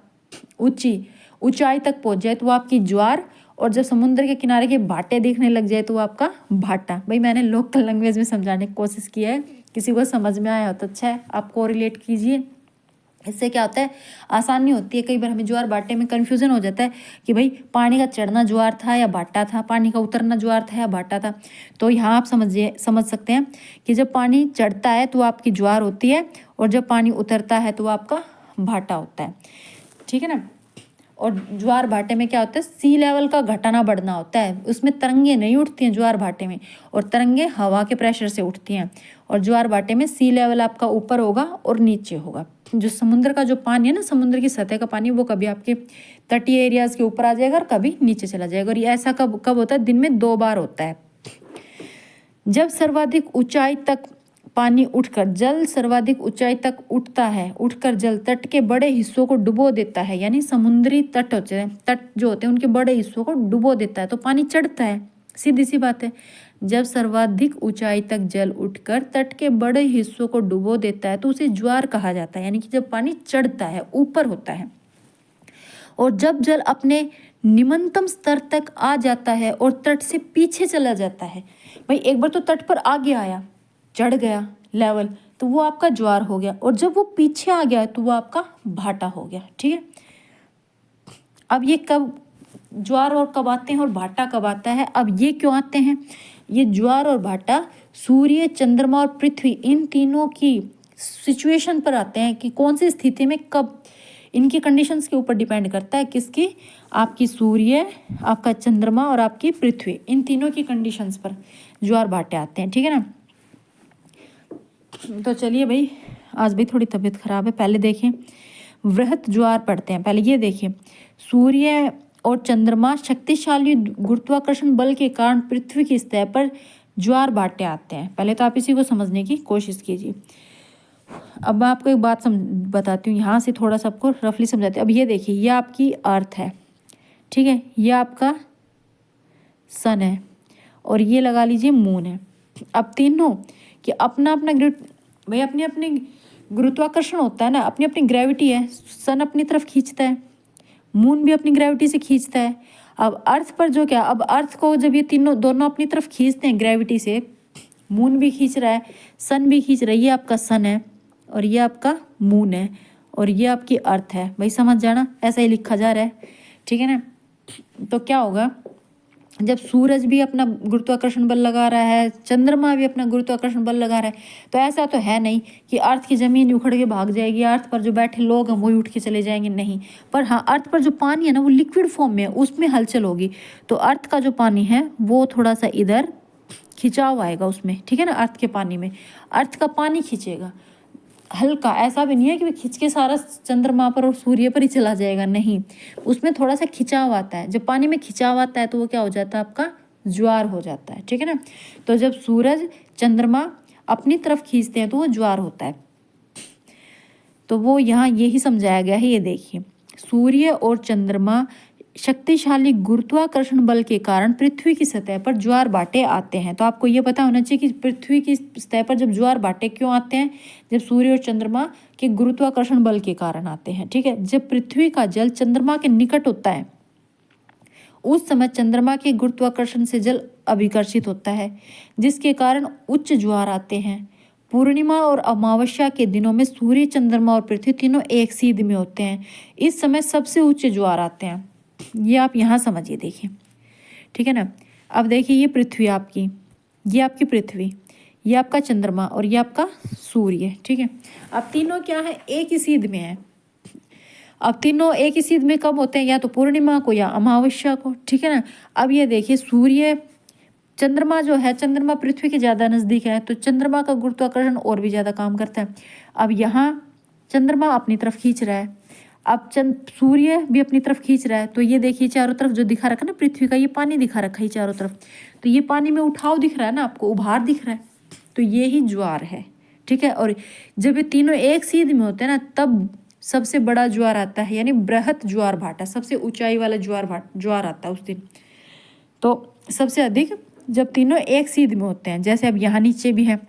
ऊंचाई तक पहुंच जाए तो वो आपकी ज्वार, और जब समुद्र के किनारे के भाटे दिखने लग जाए तो वो आपका भाटा। भाई मैंने लोकल लैंग्वेज में समझाने की कोशिश की है, किसी को समझ में आया हो तो अच्छा है, आप कोरिलेट कीजिए। इससे क्या होता है, आसानी होती है। कई बार हमें ज्वार भाटे में कन्फ्यूज़न हो जाता है कि भाई पानी का चढ़ना ज्वार था या भाटा था, पानी का उतरना ज्वार था या भाटा था। तो यहाँ आप समझ सकते हैं कि जब पानी चढ़ता है तो आपकी ज्वार होती है, और जब पानी उतरता है तो आपका भाटा होता है, ठीक है ना। और ज्वार भाटे में क्या होता है, सी लेवल का घटाना बढ़ना होता है, उसमें तरंगे नहीं उठती हैं ज्वार भाटे में, और तरंगे हवा के प्रेशर से उठती हैं। और ज्वार भाटे में सी लेवल आपका ऊपर होगा और नीचे होगा। जो समुद्र का जो पानी है ना, समुद्र की सतह का पानी, वो कभी आपके तटीय एरियाज के ऊपर आ जाएगा और कभी नीचे चला जाएगा। और ये ऐसा कब होता है, दिन में 2 बार होता है। जब सर्वाधिक ऊंचाई तक पानी उठकर, जल सर्वाधिक ऊंचाई तक उठता है, उठकर जल तट के बड़े हिस्सों को डुबो देता है, यानी समुद्री तट होते हैं, तट जो होते हैं उनके बड़े हिस्सों को डुबो देता है, तो पानी चढ़ता है। सीधी सी बात है, जब सर्वाधिक ऊंचाई तक जल उठकर तट के बड़े हिस्सों को डुबो देता है तो उसे ज्वार कहा जाता है, यानी कि जब पानी चढ़ता है, ऊपर होता है। और जब जल अपने निम्नतम स्तर तक आ जाता है और तट से पीछे चला जाता है, भाई एक बार तो तट पर आगे आया, चढ़ गया लेवल, तो वो आपका ज्वार हो गया, और जब वो पीछे आ गया तो वो आपका भाटा हो गया, ठीक है। अब ये कब ज्वार और कब आते हैं और भाटा कब आता है? अब ये क्यों आते हैं? ये ज्वार और भाटा सूर्य, चंद्रमा और पृथ्वी, इन तीनों की सिचुएशन पर आते हैं कि कौन सी स्थिति में कब, इनकी कंडीशंस के ऊपर डिपेंड करता है। किसकी? आपकी सूर्य, आपका चंद्रमा और आपकी पृथ्वी, इन तीनों की कंडीशंस पर ज्वार भाटे आते हैं, ठीक है ना। तो चलिए भाई, आज भी थोड़ी तबीयत खराब है। पहले देखें वृहत ज्वार पढ़ते हैं। पहले ये देखिए, सूर्य और चंद्रमा शक्तिशाली गुरुत्वाकर्षण बल के कारण पृथ्वी की सतह पर ज्वार भाटे आते हैं। पहले तो आप इसी को समझने की कोशिश कीजिए। अब मैं आपको एक बात बताती हूँ, यहाँ से थोड़ा सा आपको रफली समझाती हूँ। अब ये देखिए, ये आपकी अर्थ है, ठीक है, ये आपका सन है, और ये लगा लीजिए मून है। अब तीनों कि अपना अपना भाई अपने अपने गुरुत्वाकर्षण होता है ना, अपनी अपनी ग्रेविटी है। सन अपनी तरफ खींचता है, मून भी अपनी ग्रेविटी से खींचता है। अब अर्थ पर जो क्या, अब अर्थ को जब ये तीनों दोनों अपनी तरफ खींचते हैं ग्रेविटी से, मून भी खींच रहा है, सन भी खींच रहा है। ये आपका सन है और ये आपका मून है और ये आपकी अर्थ है। भाई समझ जाना, ऐसा ही लिखा जा रहा है, ठीक है ना। तो क्या होगा, जब सूरज भी अपना गुरुत्वाकर्षण बल लगा रहा है, चंद्रमा भी अपना गुरुत्वाकर्षण बल लगा रहा है, तो ऐसा तो है नहीं कि अर्थ की ज़मीन उखड़ के भाग जाएगी, अर्थ पर जो बैठे लोग हैं वही उठ के चले जाएंगे, नहीं। पर हाँ, अर्थ पर जो पानी है ना, वो लिक्विड फॉर्म में है, उसमें हलचल होगी। तो अर्थ का जो पानी है वो थोड़ा सा इधर खिंचाव आएगा उसमें, ठीक है ना। अर्थ के पानी में अर्थ का पानी खींचेगा हल्का, ऐसा भी नहीं है कि खिंच के सारा चंद्रमा पर और सूर्य पर ही चला जाएगा, नहीं। उसमें थोड़ा सा खिंचाव आता है। जब पानी में खिंचाव आता है तो वो क्या हो जाता है, आपका ज्वार हो जाता है, ठीक है ना। तो जब सूरज चंद्रमा अपनी तरफ खींचते हैं तो वो ज्वार होता है। तो वो यहाँ यही समझाया गया है। ये देखिए, सूर्य और चंद्रमा शक्तिशाली गुरुत्वाकर्षण बल के कारण पृथ्वी की सतह पर ज्वार भाटे आते हैं। तो आपको ये पता होना चाहिए कि पृथ्वी की सतह पर जब ज्वार भाटे क्यों आते हैं, जब सूर्य और चंद्रमा के गुरुत्वाकर्षण बल के कारण आते हैं, ठीक है। जब पृथ्वी का जल चंद्रमा के निकट होता है उस समय चंद्रमा के गुरुत्वाकर्षण से जल अभिकर्षित होता है, जिसके कारण उच्च ज्वार आते हैं। पूर्णिमा और अमावस्या के दिनों में सूर्य, चंद्रमा और पृथ्वी तीनों एक सीध में होते हैं। इस समय सबसे ऊंचे ज्वार आते हैं। ये आप यहाँ समझिए, देखिए, ठीक है ना। अब देखिए, ये पृथ्वी आपकी, ये आपकी पृथ्वी, ये आपका चंद्रमा और ये आपका सूर्य, ठीक है। अब तीनों क्या है, एक ही सीध में है। अब तीनों एक ही सीध में कब होते हैं, या तो पूर्णिमा को या अमावस्या को, ठीक है ना। अब ये देखिए, सूर्य, चंद्रमा जो है, चंद्रमा पृथ्वी के ज़्यादा नज़दीक है तो चंद्रमा का गुरुत्वाकर्षण और भी ज़्यादा काम करता है। अब यहाँ चंद्रमा अपनी तरफ खींच रहा है, अब सूर्य भी अपनी तरफ खींच रहा है, तो ये देखिए चारों तरफ जो दिखा रखा है ना पृथ्वी का, ये पानी दिखा रखा है चारों तरफ, तो ये पानी में उठाव दिख रहा है ना आपको, उभार दिख रहा है, तो ये ही ज्वार है। ठीक है, और जब ये तीनों एक सीध में होते हैं ना तब सबसे बड़ा ज्वार आता है, यानी बृहत ज्वार भाटा, सबसे ऊंचाई वाला ज्वार आता है उस दिन। तो सबसे अधिक जब तीनों एक सीध में होते हैं, जैसे अब यहाँ नीचे भी है,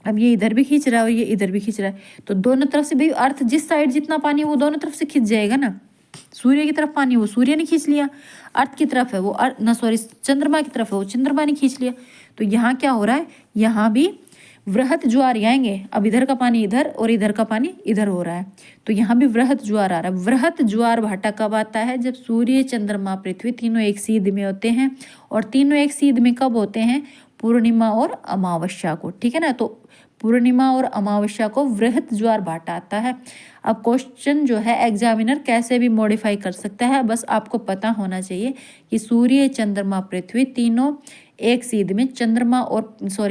अब ये इधर भी खींच रहा है और ये इधर भी खींच रहा है, तो दोनों तरफ से भाई अर्थ जिस साइड जितना पानी है वो दोनों तरफ से खींच जाएगा ना। सूर्य की तरफ पानी वो सूर्य ने खींच लिया, अर्थ की तरफ है वो चंद्रमा की तरफ है वो चंद्रमा ने खींच लिया। तो यहाँ क्या हो रहा है, यहाँ भी वृहत ज्वार आएंगे। अब इधर का पानी इधर और इधर का पानी इधर हो रहा है, तो यहाँ भी वृहत ज्वार आ रहा है। वृहत ज्वार भाटा कब आता है, जब सूर्य चंद्रमा पृथ्वी तीनों एक सीध में होते हैं, और तीनों एक सीध में कब होते हैं, पूर्णिमा और अमावस्या को। ठीक है ना, तो पूर्णिमा और अमावस्या को वृहत ज्वार भाटा आता है। अब क्वेश्चन जो है एग्जामिनर कैसे भी मॉडिफाई कर सकता है, बस आपको पता होना चाहिए कि सूर्य चंद्रमा पृथ्वी तीनों एक सीध में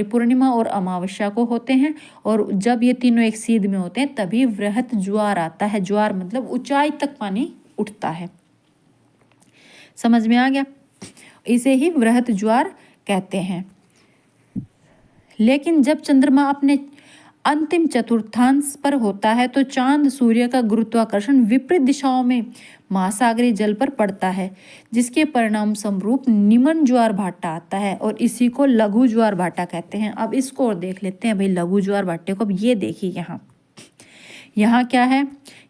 पूर्णिमा और अमावस्या को होते हैं, और जब ये तीनों एक सीध में होते हैं तभी वृहत ज्वार आता है। ज्वार मतलब ऊंचाई तक पानी उठता है। समझ में आ गया, इसे ही वृहत ज्वार कहते हैं। लेकिन जब चंद्रमा अपने अंतिम चतुर्थांश पर होता है तो चांद सूर्य का गुरुत्वाकर्षण विपरीत दिशाओं में महासागरीय जल पर पड़ता है, जिसके परिणाम स्वरूप निम्न ज्वार भाटा आता है, और इसी को लघु ज्वार भाटा कहते हैं। अब इसको और देख लेते हैं भाई लघु ज्वार भाटे को। अब ये देखिए यहाँ क्या है,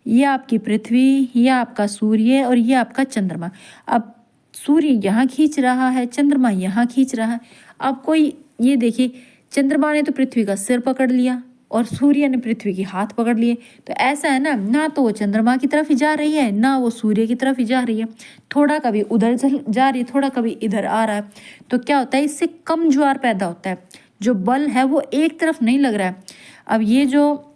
ये आपकी पृथ्वी, ये आपका सूर्य और ये आपका चंद्रमा। अब सूर्य यहाँ खींच रहा है, चंद्रमा यहाँ खींच रहा है। अब कोई ये देखिए, चंद्रमा ने तो पृथ्वी का सिर पकड़ लिया और सूर्य ने पृथ्वी के हाथ पकड़ लिए, तो ऐसा है ना तो वो चंद्रमा की तरफ ही जा रही है ना वो सूर्य की तरफ ही जा रही है, थोड़ा कभी उधर जा रही है थोड़ा कभी इधर आ रहा है। तो क्या होता है, इससे कम ज्वार पैदा होता है, जो बल है वो एक तरफ नहीं लग रहा है। अब ये जो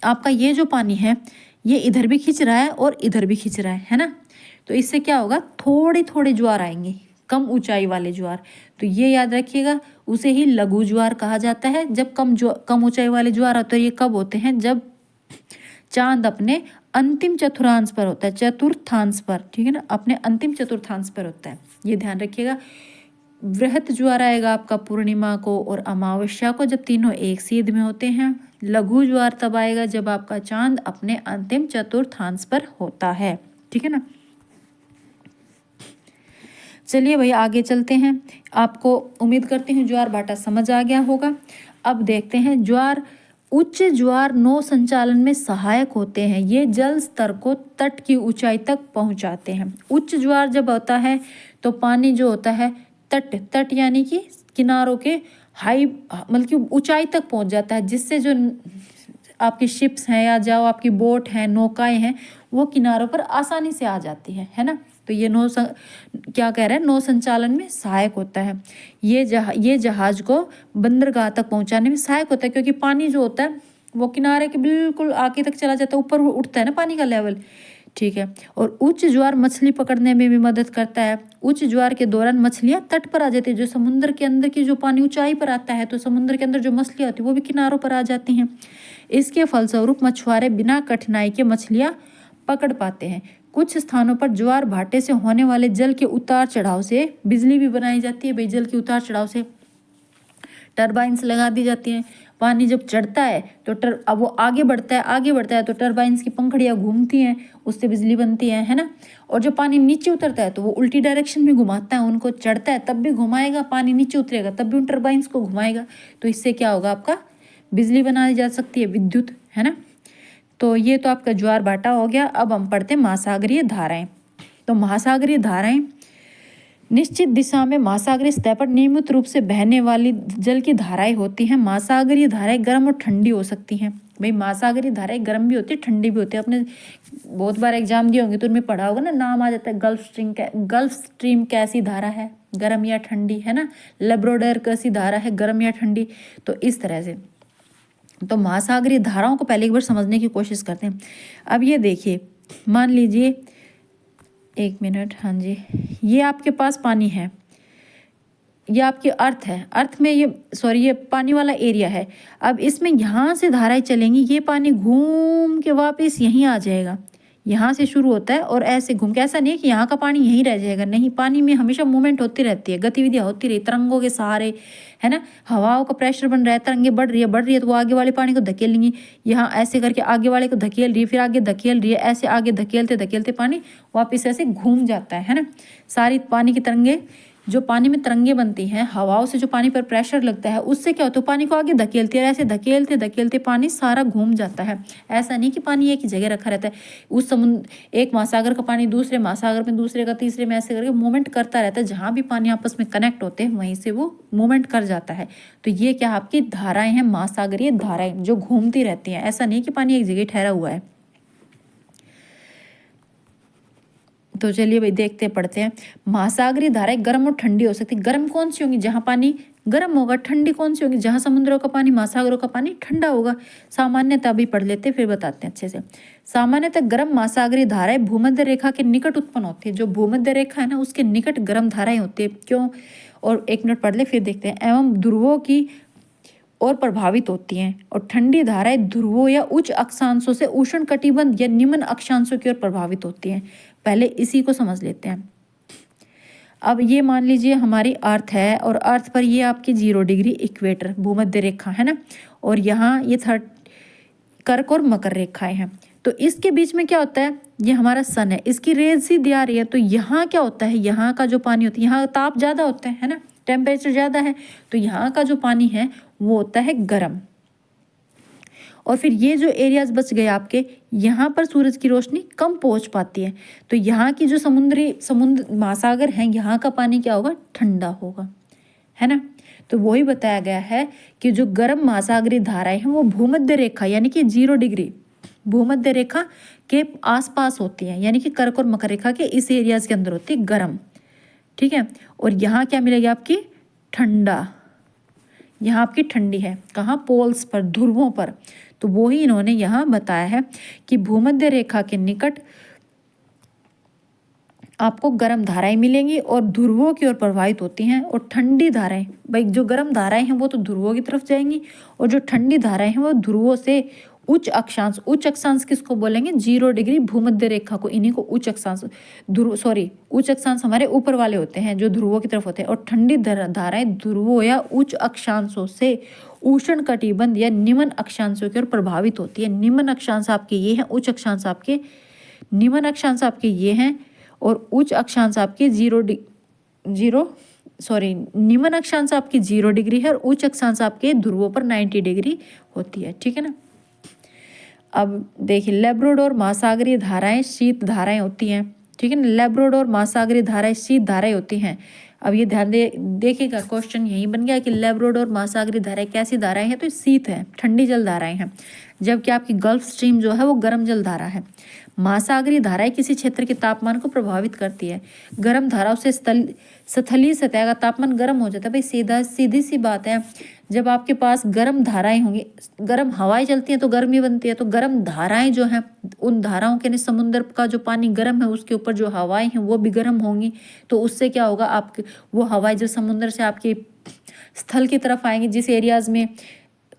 आपका ये जो पानी है ये इधर भी खींच रहा है और इधर भी खींच रहा है ना, तो इससे क्या होगा, थोड़े थोड़े ज्वार आएंगे, कम ऊंचाई वाले ज्वार। तो ये याद रखिएगा, उसे ही लघु ज्वार कहा जाता है। जब कम ऊंचाई वाले ज्वार आते हैं, ये कब होते हैं, जब चांद अपने अंतिम चतुर्थांश पर होता है, चतुर्थांश पर, ठीक है ना, अपने अंतिम चतुर्थांश पर होता है, ये ध्यान रखिएगा। वृहत ज्वार आएगा आपका पूर्णिमा को और अमावस्या को, जब तीनों एक सीध में होते हैं। लघु ज्वार तब आएगा जब आपका चांद अपने अंतिम चतुर्थांश पर होता है। ठीक है ना, चलिए भाई आगे चलते हैं। आपको उम्मीद करती हूँ ज्वार भाटा समझ आ गया होगा। अब देखते हैं ज्वार। उच्च ज्वार नौ संचालन में सहायक होते हैं, ये जल स्तर को तट की ऊंचाई तक पहुंचाते हैं। उच्च ज्वार जब होता है तो पानी जो होता है तट यानी कि किनारों के हाई मतलब कि ऊंचाई तक पहुंच जाता है, जिससे जो आपकी शिप्स हैं या जो आपकी बोट हैं, नौकाएं हैं, वो किनारों पर आसानी से आ जाती है ना। तो ये क्या कह रहे हैं, नौ संचालन में सहायक होता है। ये जहाज को बंदरगाह तक पहुंचाने में सहायक होता है, क्योंकि पानी जो होता है वो किनारे के बिल्कुल आगे तक चला जाता है, ऊपर उठता है ना पानी का लेवल। ठीक है, और उच्च ज्वार मछली पकड़ने में भी मदद करता है। उच्च ज्वार के दौरान मछलियां तट पर आ जाती है, जो समुद्र के अंदर की जो पानी ऊंचाई पर आता है तो समुद्र के अंदर जो मछलियां होती है वो भी किनारों पर आ जाती हैं। इसके फलस्वरूप मछुआरे बिना कठिनाई के मछलियां पकड़ पाते हैं। कुछ स्थानों पर ज्वार भाटे से होने वाले जल के उतार चढ़ाव से बिजली भी बनाई जाती है। भाई जल के उतार चढ़ाव से टरबाइंस लगा दी जाती हैं। पानी जब चढ़ता है तो अब वो आगे बढ़ता है तो टरबाइंस की पंखड़ियाँ घूमती हैं, उससे बिजली बनती है ना। और जो पानी नीचे उतरता है तो वो उल्टी डायरेक्शन में घुमाता है उनको, चढ़ता है तब भी घुमाएगा, पानी नीचे उतरेगा तब भी उन टरबाइंस को घुमाएगा। तो इससे क्या होगा, आपका बिजली बनाई जा सकती है, विद्युत, है ना। तो ये तो आपका ज्वार भाटा हो गया। अब हम पढ़ते हैं महासागरीय धाराएं। तो महासागरीय धाराएं निश्चित दिशा में महासागरीय सतह पर नियमित रूप से बहने वाली जल की धाराएं होती हैं। महासागरीय धाराएं गर्म और ठंडी हो सकती हैं। भाई महासागरीय धाराएं गर्म भी होती है, ठंडी भी होती है। आपने बहुत बार एग्जाम दिए होंगे तो उनमें पढ़ा होगा ना, नाम आ जाता है गल्फ स्ट्रीम कैसी धारा है, गर्म या ठंडी, है ना। लेब्राडोर कैसी धारा है, गर्म या ठंडी। तो इस तरह से तो महासागरीय धाराओं को पहले एक बार समझने की कोशिश करते हैं। अब ये देखिए, मान लीजिए, एक मिनट, हाँ जी, ये आपके पास पानी है, ये आपकी अर्थ है, अर्थ में ये पानी वाला एरिया है। अब इसमें यहाँ से धाराएं चलेंगी, ये पानी घूम के वापस यहीं आ जाएगा, यहाँ से शुरू होता है और ऐसे घूम के, ऐसा नहीं है कि यहाँ का पानी यहीं रह जाएगा, नहीं, पानी में हमेशा मूवमेंट होती रहती है, गतिविधियाँ होती रही तरंगों के सहारे, है ना। हवाओं का प्रेशर बन रहा है, तरंगे बढ़ रही है तो वो आगे वाले पानी को धकेल लेंगी, यहाँ ऐसे करके आगे वाले को धकेल रही है, फिर आगे धकेल रही है, ऐसे आगे धकेलते धकेलते पानी वापस ऐसे घूम जाता है ना। सारी पानी की तरंगे, जो पानी में तरंगे बनती हैं, हवाओं से जो पानी पर प्रेशर लगता है, उससे क्या होता है, पानी को आगे धकेलती है, ऐसे धकेलते धकेलते पानी सारा घूम जाता है। ऐसा नहीं कि पानी एक ही जगह रखा रहता है, उस समुद्र, एक महासागर का पानी दूसरे महासागर में, दूसरे का तीसरे में, ऐसे करके मूवमेंट करता रहता है। जहाँ भी पानी आपस में कनेक्ट होते हैं वहीं से वो मूवमेंट कर जाता है। तो ये क्या आपकी धाराएं हैं, महासागरीय धाराएं जो घूमती रहती हैं, ऐसा नहीं कि पानी एक जगह ठहरा हुआ है। तो चलिए भाई देखते पढ़ते हैं। महासागरीय धाराएं गर्म और ठंडी हो सकती है। गर्म कौन सी होंगी, जहाँ पानी गर्म होगा। ठंडी कौन सी होगी, जहाँ समुद्रों का पानी, महासागरों का पानी ठंडा होगा। सामान्यतः भी पढ़ लेते फिर बताते हैं अच्छे से। सामान्यतः गर्म महासागरीय धाराएं भूमध्य रेखा के निकट उत्पन्न होती है। जो भूमध्य रेखा है ना, उसके निकट गर्म धाराएं होती है। क्यों, और एक मिनट पढ़ ले फिर देखते हैं। एवं ध्रुवों की और प्रभावित होती हैं। और ठंडी धाराएं ध्रुवों या उच्च अक्षांशों से उष्ण कटिबंध या निम्न अक्षांशों की ओर प्रभावित होती हैं। पहले इसी को समझ लेते हैं। अब ये मान लीजिए हमारी अर्थ है, और अर्थ पर ये आपकी 0 डिग्री इक्वेटर भूमध्य रेखा है ना, और यहाँ ये कर्क और मकर रेखाएं हैं। तो इसके बीच में क्या होता है, ये हमारा सन है, इसकी रेज सीधी आ रही है। तो यहाँ क्या होता है, यहाँ का जो पानी होता है, यहाँ ताप ज़्यादा होता है ना, टेम्परेचर ज़्यादा है, तो यहाँ का जो पानी है वो होता है गर्म। और फिर ये जो एरियाज बच गए आपके, यहाँ पर सूरज की रोशनी कम पहुँच पाती है। तो यहाँ की जो समुद्र महासागर हैं, यहाँ का पानी क्या होगा, ठंडा होगा, है ना। तो वही बताया गया है कि जो गर्म महासागरीय धाराएं हैं वो भूमध्य रेखा यानी कि 0 डिग्री भूमध्य रेखा के आसपास होती हैं, यानी कि कर्क और मकर रेखा के इस एरियाज के अंदर होती है गर्म, ठीक है। और यहाँ क्या मिलेगी आपकी, ठंडा। यहाँ आपकी ठंडी है, कहाँ, पोल्स पर, ध्रुवों पर। तो वो ही इन्होंने यहाँ बताया है कि भूमध्य रेखा के निकट आपको गर्म धाराएं मिलेंगी और ध्रुवों की ओर प्रभावित होती हैं। और ठंडी धाराएं, भाई जो गर्म धाराएं हैं वो तो ध्रुवों की तरफ जाएंगी, और जो ठंडी धाराएं हैं वो ध्रुवों से उच्च अक्षांश किसको बोलेंगे, 0 डिग्री भूमध्य रेखा को, इन्हीं को उच्च अक्षांश, उच्च अक्षांश हमारे ऊपर वाले होते हैं जो ध्रुवों की तरफ होते हैं। और ठंडी धाराएं ध्रुवों या उच्च अक्षांशों से उष्ण कटिबंध या निम्न अक्षांशों की ओर प्रभावित होती है। निम्न अक्षांश आपके ये हैं, उच्च अक्षांश आपके, निम्न अक्षांश आपके ये हैं, और उच्च अक्षांश आपके निम्न अक्षांश आपकी 0 डिग्री है, और उच्च अक्षांश आपके ध्रुवों पर 90 डिग्री होती है, ठीक है ना। अब देखिए, लेब्राडोर महासागरीय धाराएं शीत धाराएं होती हैं, ठीक है ना। लेब्राडोर महासागरीय धाराएं शीत धाराएं होती हैं। अब ये ध्यान देखिएगा, क्वेश्चन यही बन गया कि लेब्राडोर महासागरीय धाराएं कैसी धाराएं हैं, तो शीत है, ठंडी जल धाराएं हैं, जबकि आपकी गल्फ स्ट्रीम जो है वो गर्म जल धारा है। महासागरीय धाराएं किसी क्षेत्र के तापमान को प्रभावित करती है। गर्म धाराओं से स्थलीय सतह का तापमान गर्म हो जाता है। भाई सीधी सी बात है, जब आपके पास गर्म धाराएं होंगी, गर्म हवाएं चलती हैं तो गर्मी बनती है, तो गर्म धाराएं जो हैं, उन धाराओं के समुद्र का जो पानी गर्म है उसके ऊपर जो हवाएं हैं वो भी गर्म होंगी। तो उससे क्या होगा, आपके वो हवाएं जो समुद्र से आपके स्थल की तरफ आएंगी, जिस एरियाज में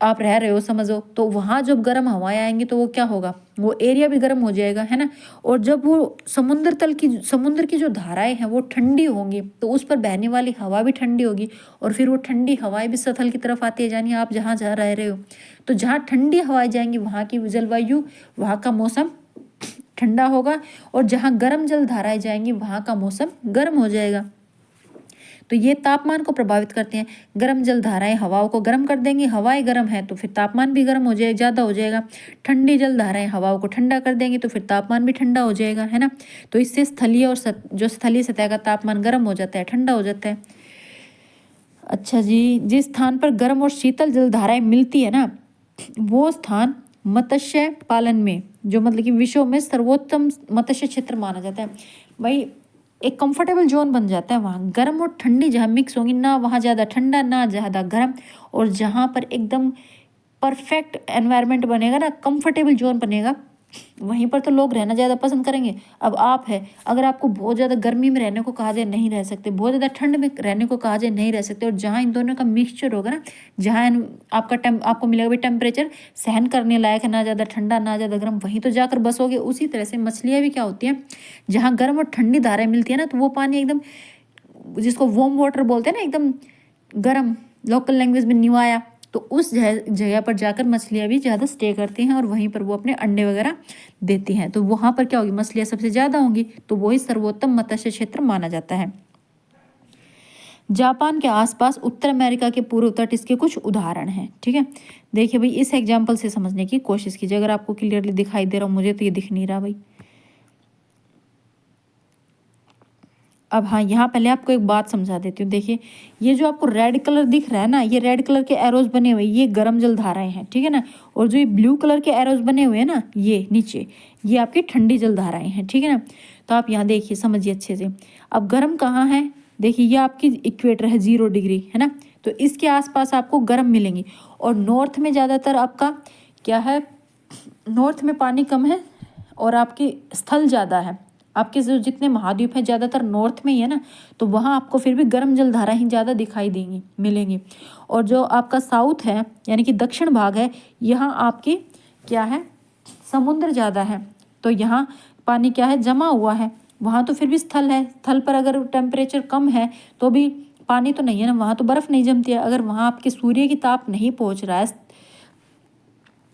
आप रह रहे हो समझो, तो वहाँ जब गर्म हवाएं आएंगी तो वो क्या होगा, वो एरिया भी गर्म हो जाएगा, है ना। और जब वो समुद्र की जो धाराएं हैं वो ठंडी होंगी, तो उस पर बहने वाली हवा भी ठंडी होगी, और फिर वो ठंडी हवाएं भी स्थल की तरफ आती है, यानी आप जहाँ रह रहे हो, तो जहाँ ठंडी हवाएं जाएंगी वहाँ की जलवायु, वहाँ का मौसम ठंडा होगा, और जहाँ गर्म जल धाराएं जाएंगी वहाँ का मौसम गर्म हो जाएगा। तो ये तापमान को प्रभावित करते हैं। गर्म जल धाराएं हवाओं को गर्म कर देंगी, हवाएं गर्म है तो फिर तापमान भी गर्म हो जाए, ज़्यादा हो जाएगा। ठंडी जल धाराएं हवाओं को ठंडा कर देंगी तो फिर तापमान भी ठंडा हो जाएगा, है ना। तो इससे स्थलीय सतह का तापमान गर्म हो जाता है, ठंडा हो जाता है। अच्छा जी, जिस स्थान पर गर्म और शीतल जल धाराएं मिलती है ना, वो स्थान मत्स्य पालन में, जो मतलब कि विश्व में सर्वोत्तम मत्स्य क्षेत्र माना जाता है। भाई एक कंफर्टेबल जोन बन जाता है वहाँ, गर्म और ठंडी जहाँ मिक्स होंगी, ना वहाँ ज़्यादा ठंडा ना ज़्यादा गर्म, और जहाँ पर एकदम परफेक्ट एनवायरनमेंट बनेगा ना, कंफर्टेबल जोन बनेगा, वहीं पर तो लोग रहना ज़्यादा पसंद करेंगे। अब आप है, अगर आपको बहुत ज़्यादा गर्मी में रहने को कहा जाए नहीं रह सकते, बहुत ज़्यादा ठंड में रहने को कहा जाए नहीं रह सकते, और जहाँ इन दोनों का मिक्सचर होगा ना, जहाँ आपको मिलेगा भी टेम्परेचर सहन करने लायक है, ना ज़्यादा ठंडा ना ज़्यादा गर्म, वहीं तो जाकर बसोगे। उसी तरह से मछलियाँ भी क्या होती हैं, जहाँ गर्म और ठंडी धाराएँ मिलती है ना, तो वो पानी एकदम, जिसको वार्म वाटर बोलते हैं ना, एकदम गर्म, लोकल लैंग्वेज में निवाया, तो उस जगह पर जाकर मछलियाँ भी ज़्यादा स्टे करती हैं और वहीं पर वो अपने अंडे वगैरह देती हैं। तो वहाँ पर क्या होगी, मछलियाँ सबसे ज़्यादा होंगी, तो वही सर्वोत्तम मत्स्य क्षेत्र माना जाता है। जापान के आसपास उत्तर अमेरिका के पूर्व तट इसके कुछ उदाहरण हैं। ठीक है, देखिए भाई, इस एग्जाम्पल से समझने की कोशिश कीजिए। अगर आपको क्लियरली दिखाई दे रहा हो, मुझे तो ये दिख नहीं रहा भाई। अब हाँ, यहाँ पहले आपको एक बात समझा देती हूँ। देखिए, ये जो आपको रेड कलर दिख रहा है ना, ये रेड कलर के एरोज बने हुए, ये गर्म जल धाराएं हैं, ठीक है ना। और जो ये ब्लू कलर के एरोज बने हुए हैं ना, ये नीचे, ये आपकी ठंडी जल धाराएं हैं, ठीक है ना। तो आप यहाँ देखिए, समझिए अच्छे से। अब गर्म कहाँ है, देखिए ये आपकी इक्वेटर है, 0 डिग्री है ना, तो इसके आसपास आपको गर्म मिलेंगी। और नॉर्थ में ज़्यादातर आपका क्या है, नॉर्थ में पानी कम है और आपकी स्थल ज़्यादा है। आपके जो जितने महाद्वीप हैं ज़्यादातर नॉर्थ में ही है ना, तो वहाँ आपको फिर भी गर्म जलधारा ही ज़्यादा दिखाई देंगी, मिलेंगी। और जो आपका साउथ है, यानी कि दक्षिण भाग है, यहाँ आपकी क्या है, समुद्र ज़्यादा है, तो यहाँ पानी क्या है, जमा हुआ है। वहाँ तो फिर भी स्थल है, स्थल पर अगर टेम्परेचर कम है तो भी पानी तो नहीं है ना, वहाँ तो बर्फ़ नहीं जमती है। अगर वहाँ आपके सूर्य की ताप नहीं पहुँच रहा है,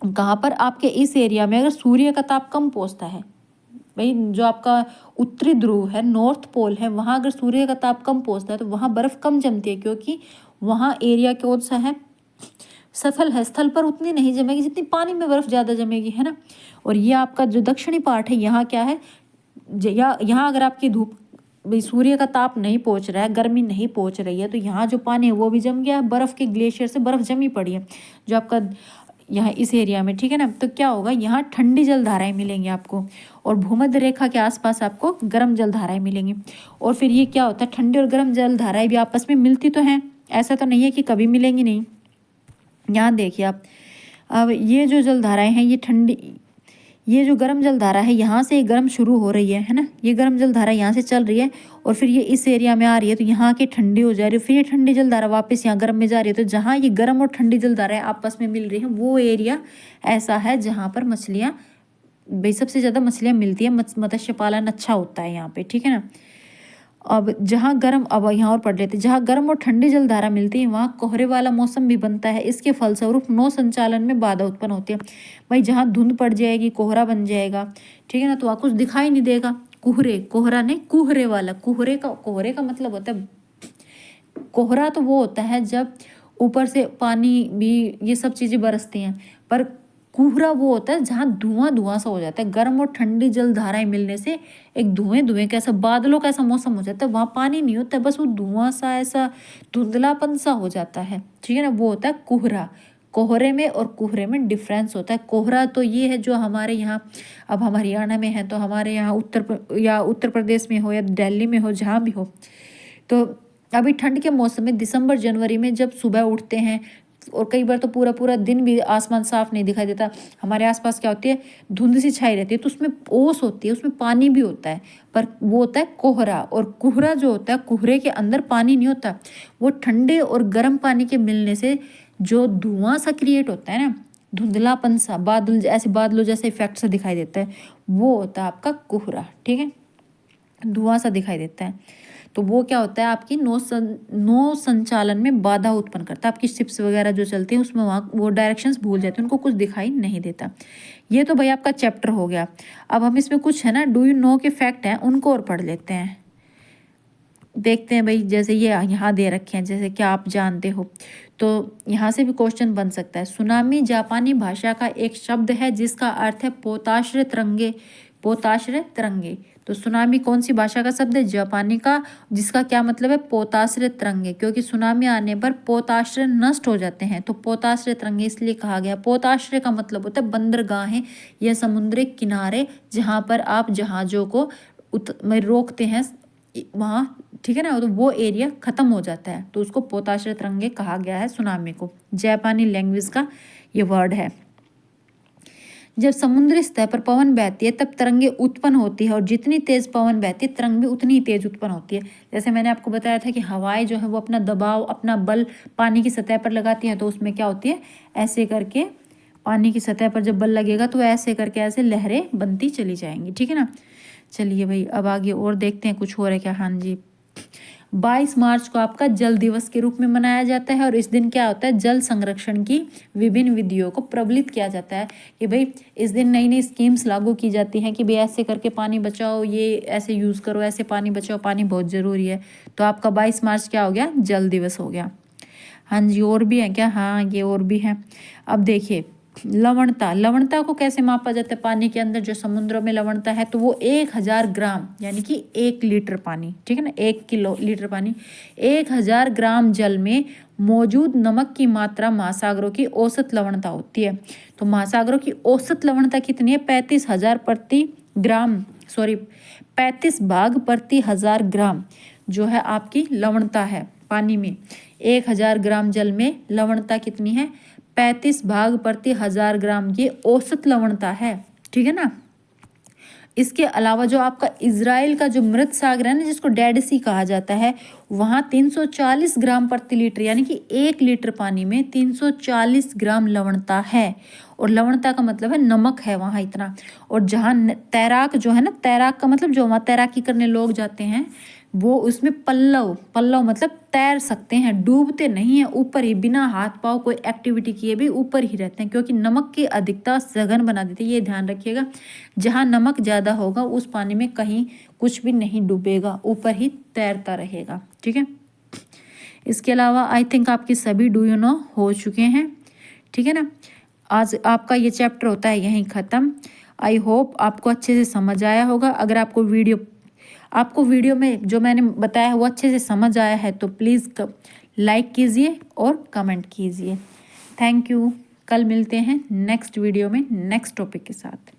कहाँ पर, आपके इस एरिया में अगर सूर्य का ताप कम पहुँचता है, भाई जो आपका उत्तरी ध्रुव है, नॉर्थ पोल है, वहाँ अगर सूर्य का ताप कम पहुँचता है तो वहाँ बर्फ़ कम जमती है, क्योंकि वहाँ एरिया कौन सा है, स्थल है। स्थल पर उतनी नहीं जमेगी जितनी पानी में बर्फ़ ज़्यादा जमेगी, है ना। और ये आपका जो दक्षिणी पार्ट है, यहाँ क्या है, यहाँ अगर आपकी धूप, भाई सूर्य का ताप नहीं पहुँच रहा है, गर्मी नहीं पहुँच रही है, तो यहाँ जो पानी है वो भी जम गया, बर्फ़ के ग्लेशियर से बर्फ़ जमी पड़ी है जो आपका यहाँ इस एरिया में, ठीक है ना। तो क्या होगा, यहाँ ठंडी जलधाराएं मिलेंगी आपको, और भूमध्य रेखा के आसपास आपको गर्म जलधाराएं मिलेंगी। और फिर ये क्या होता है, ठंडी और गर्म जलधाराएं भी आपस में मिलती तो हैं, ऐसा तो नहीं है कि कभी मिलेंगी नहीं। यहाँ देखिए आप, अब ये जो जलधाराएं हैं, ये ठंडी, ये जो गर्म जलधारा है, यहाँ से गर्म शुरू हो रही है ना, ये गर्म जलधारा यहाँ से चल रही है और फिर ये इस एरिया में आ रही है, तो यहाँ की ठंडी हो जा रही है, फिर ये ठंडी जलधारा वापस यहाँ गर्म में जा रही है। तो जहाँ ये गर्म और ठंडी जलधाराएं आपस में मिल रही हैं, वो एरिया ऐसा है जहाँ पर मछलियाँ, भाई सबसे ज़्यादा मछलियाँ मिलती है, मत्स्य पालन अच्छा होता है यहाँ पे, ठीक है ना। अब जहाँ गर्म, अब यहाँ और पढ़ लेते हैं, जहाँ गर्म और ठंडी जलधारा मिलती है वहाँ कोहरे वाला मौसम भी बनता है। इसके फलस्वरूप नौ संचालन में बाधा उत्पन्न होती है। भाई जहाँ धुंध पड़ जाएगी, कोहरा बन जाएगा, ठीक है ना, तो वहाँ कुछ दिखाई नहीं देगा। कोहरे, कोहरा नहीं, कोहरे वाला, कोहरे का मतलब होता है, कोहरा तो वो होता है जब ऊपर से पानी भी, ये सब चीज़ें बरसती हैं, पर कोहरा वो होता है जहाँ धुआं धुआं सा हो जाता है। गर्म और ठंडी जलधाराएं मिलने से एक धुएं धुएं का ऐसा, बादलों का ऐसा मौसम हो जाता है, वहाँ पानी नहीं होता है, बस वो धुआं सा, ऐसा धुंधलापन सा हो जाता है, ठीक है ना, वो होता है कोहरा। कोहरे में और कोहरे में डिफरेंस होता है। कोहरा तो ये है जो हमारे यहाँ, अब हम हरियाणा में हैं तो हमारे यहाँ उत्तर प्रदेश में हो या दिल्ली में हो, जहाँ भी हो, तो अभी ठंड के मौसम में दिसंबर जनवरी में जब सुबह उठते हैं, और कई बार तो पूरा पूरा दिन भी आसमान साफ नहीं दिखाई देता, हमारे आसपास क्या होती है, धुंध सी छाई रहती है, तो उसमें ओस होती है, उसमें पानी भी होता है, पर वो होता है कोहरा। और कोहरा जो होता है, कोहरे के अंदर पानी नहीं होता, वो ठंडे और गर्म पानी के मिलने से जो धुआं सा क्रिएट होता है ना, धुंधलापन सा, बादल ऐसे, बादलों जैसे इफेक्ट सा दिखाई देता है, वो होता है आपका कोहरा, ठीक है, धुआं सा दिखाई देता है। तो वो क्या होता है, आपकी नौ संचालन में बाधा उत्पन्न करता है। आपकी शिप्स वगैरह जो चलती हैं उसमें वहाँ वो डायरेक्शंस भूल जाते हैं, उनको कुछ दिखाई नहीं देता। ये तो भाई आपका चैप्टर हो गया। अब हम इसमें कुछ है ना डू यू नो के फैक्ट हैं, उनको और पढ़ लेते हैं। देखते हैं भाई, जैसे ये यहाँ दे रखे हैं, जैसे क्या आप जानते हो, तो यहाँ से भी क्वेश्चन बन सकता है। सुनामी जापानी भाषा का एक शब्द है जिसका अर्थ है पोताश्रय तरंगे, पोताश्रय तरंगे। तो सुनामी कौन सी भाषा का शब्द है, जापानी का, जिसका क्या मतलब है, पोताश्रय तरंगे, क्योंकि सुनामी आने पर पोताश्रय नष्ट हो जाते हैं, तो पोताश्रय तरंगे इसलिए कहा गया। पोताश्रय का मतलब होता है बंदरगाहें या समुद्री किनारे, जहाँ पर आप जहाज़ों को में रोकते हैं वहाँ, ठीक है ना, तो वो एरिया ख़त्म हो जाता है, तो उसको पोताश्रय तरंगे कहा गया है सुनामी को। जापानी लैंग्वेज का ये वर्ड है। जब समुद्री सतह पर पवन बहती है तब तरंगे उत्पन्न होती है और जितनी तेज पवन बहती है तरंग भी उतनी ही तेज उत्पन्न होती है। जैसे मैंने आपको बताया था कि हवाएं जो है वो अपना दबाव, अपना बल पानी की सतह पर लगाती हैं, तो उसमें क्या होती है, ऐसे करके पानी की सतह पर जब बल लगेगा तो ऐसे करके ऐसे लहरें बनती चली जाएंगी। ठीक है ना। चलिए भाई अब आगे और देखते हैं कुछ हो रहा है क्या। हाँ जी, 22 मार्च को आपका जल दिवस के रूप में मनाया जाता है और इस दिन क्या होता है, जल संरक्षण की विभिन्न विधियों को प्रबलित किया जाता है कि भाई इस दिन नई नई स्कीम्स लागू की जाती हैं कि भाई ऐसे करके पानी बचाओ, ये ऐसे यूज़ करो, ऐसे पानी बचाओ, पानी बहुत ज़रूरी है। तो आपका 22 मार्च क्या हो गया, जल दिवस हो गया। हाँ जी, और भी है क्या, हाँ ये और भी है। अब देखिए लवणता, लवणता को कैसे मापा जाता है पानी के अंदर, जो समुद्रों में लवणता है तो वो 1000 ग्राम यानी कि 1 लीटर पानी, ठीक है ना, 1 किलो लीटर पानी, 1000 ग्राम जल में मौजूद नमक की मात्रा महासागरों की औसत लवणता होती है। तो महासागरों की औसत लवणता कितनी है, 35,000 प्रति ग्राम, सॉरी 35 भाग प्रति 1000 ग्राम जो है आपकी लवणता है पानी में। 1000 ग्राम जल में लवणता कितनी है, 35 भाग प्रति 1000 ग्राम, ये औसत लवणता है। ठीक है ना। इसके अलावा जो आपका इजराइल का जो मृत सागर है ना, जिसको डेड सी कहा जाता है, वहाँ 340 ग्राम प्रति लीटर यानी कि 1 लीटर पानी में 340 ग्राम लवणता है। और लवणता का मतलब है नमक है वहाँ इतना। और जहाँ तैराक जो है ना, तैराक का मतलब जो वहाँ तैराकी करने लोग जाते हैं वो उसमें पल्लव, पल्लव मतलब तैर सकते हैं, डूबते नहीं हैं, ऊपर ही बिना हाथ पाँव कोई एक्टिविटी किए भी ऊपर ही रहते हैं, क्योंकि नमक की अधिकता सघन बना देती है। ये ध्यान रखिएगा, जहाँ नमक ज़्यादा होगा उस पानी में कहीं कुछ भी नहीं डूबेगा, ऊपर ही तैरता रहेगा। ठीक है। इसके अलावा आई थिंक आपके सभी डू यू नो हो चुके हैं। ठीक है ना। आज आपका ये चैप्टर होता है यहीं ख़त्म। आई होप आपको अच्छे से समझ आया होगा। अगर आपको वीडियो में जो मैंने बताया है वो अच्छे से समझ आया है तो प्लीज़ लाइक कीजिए और कमेंट कीजिए। Thank you. कल मिलते हैं नेक्स्ट वीडियो में नेक्स्ट टॉपिक के साथ।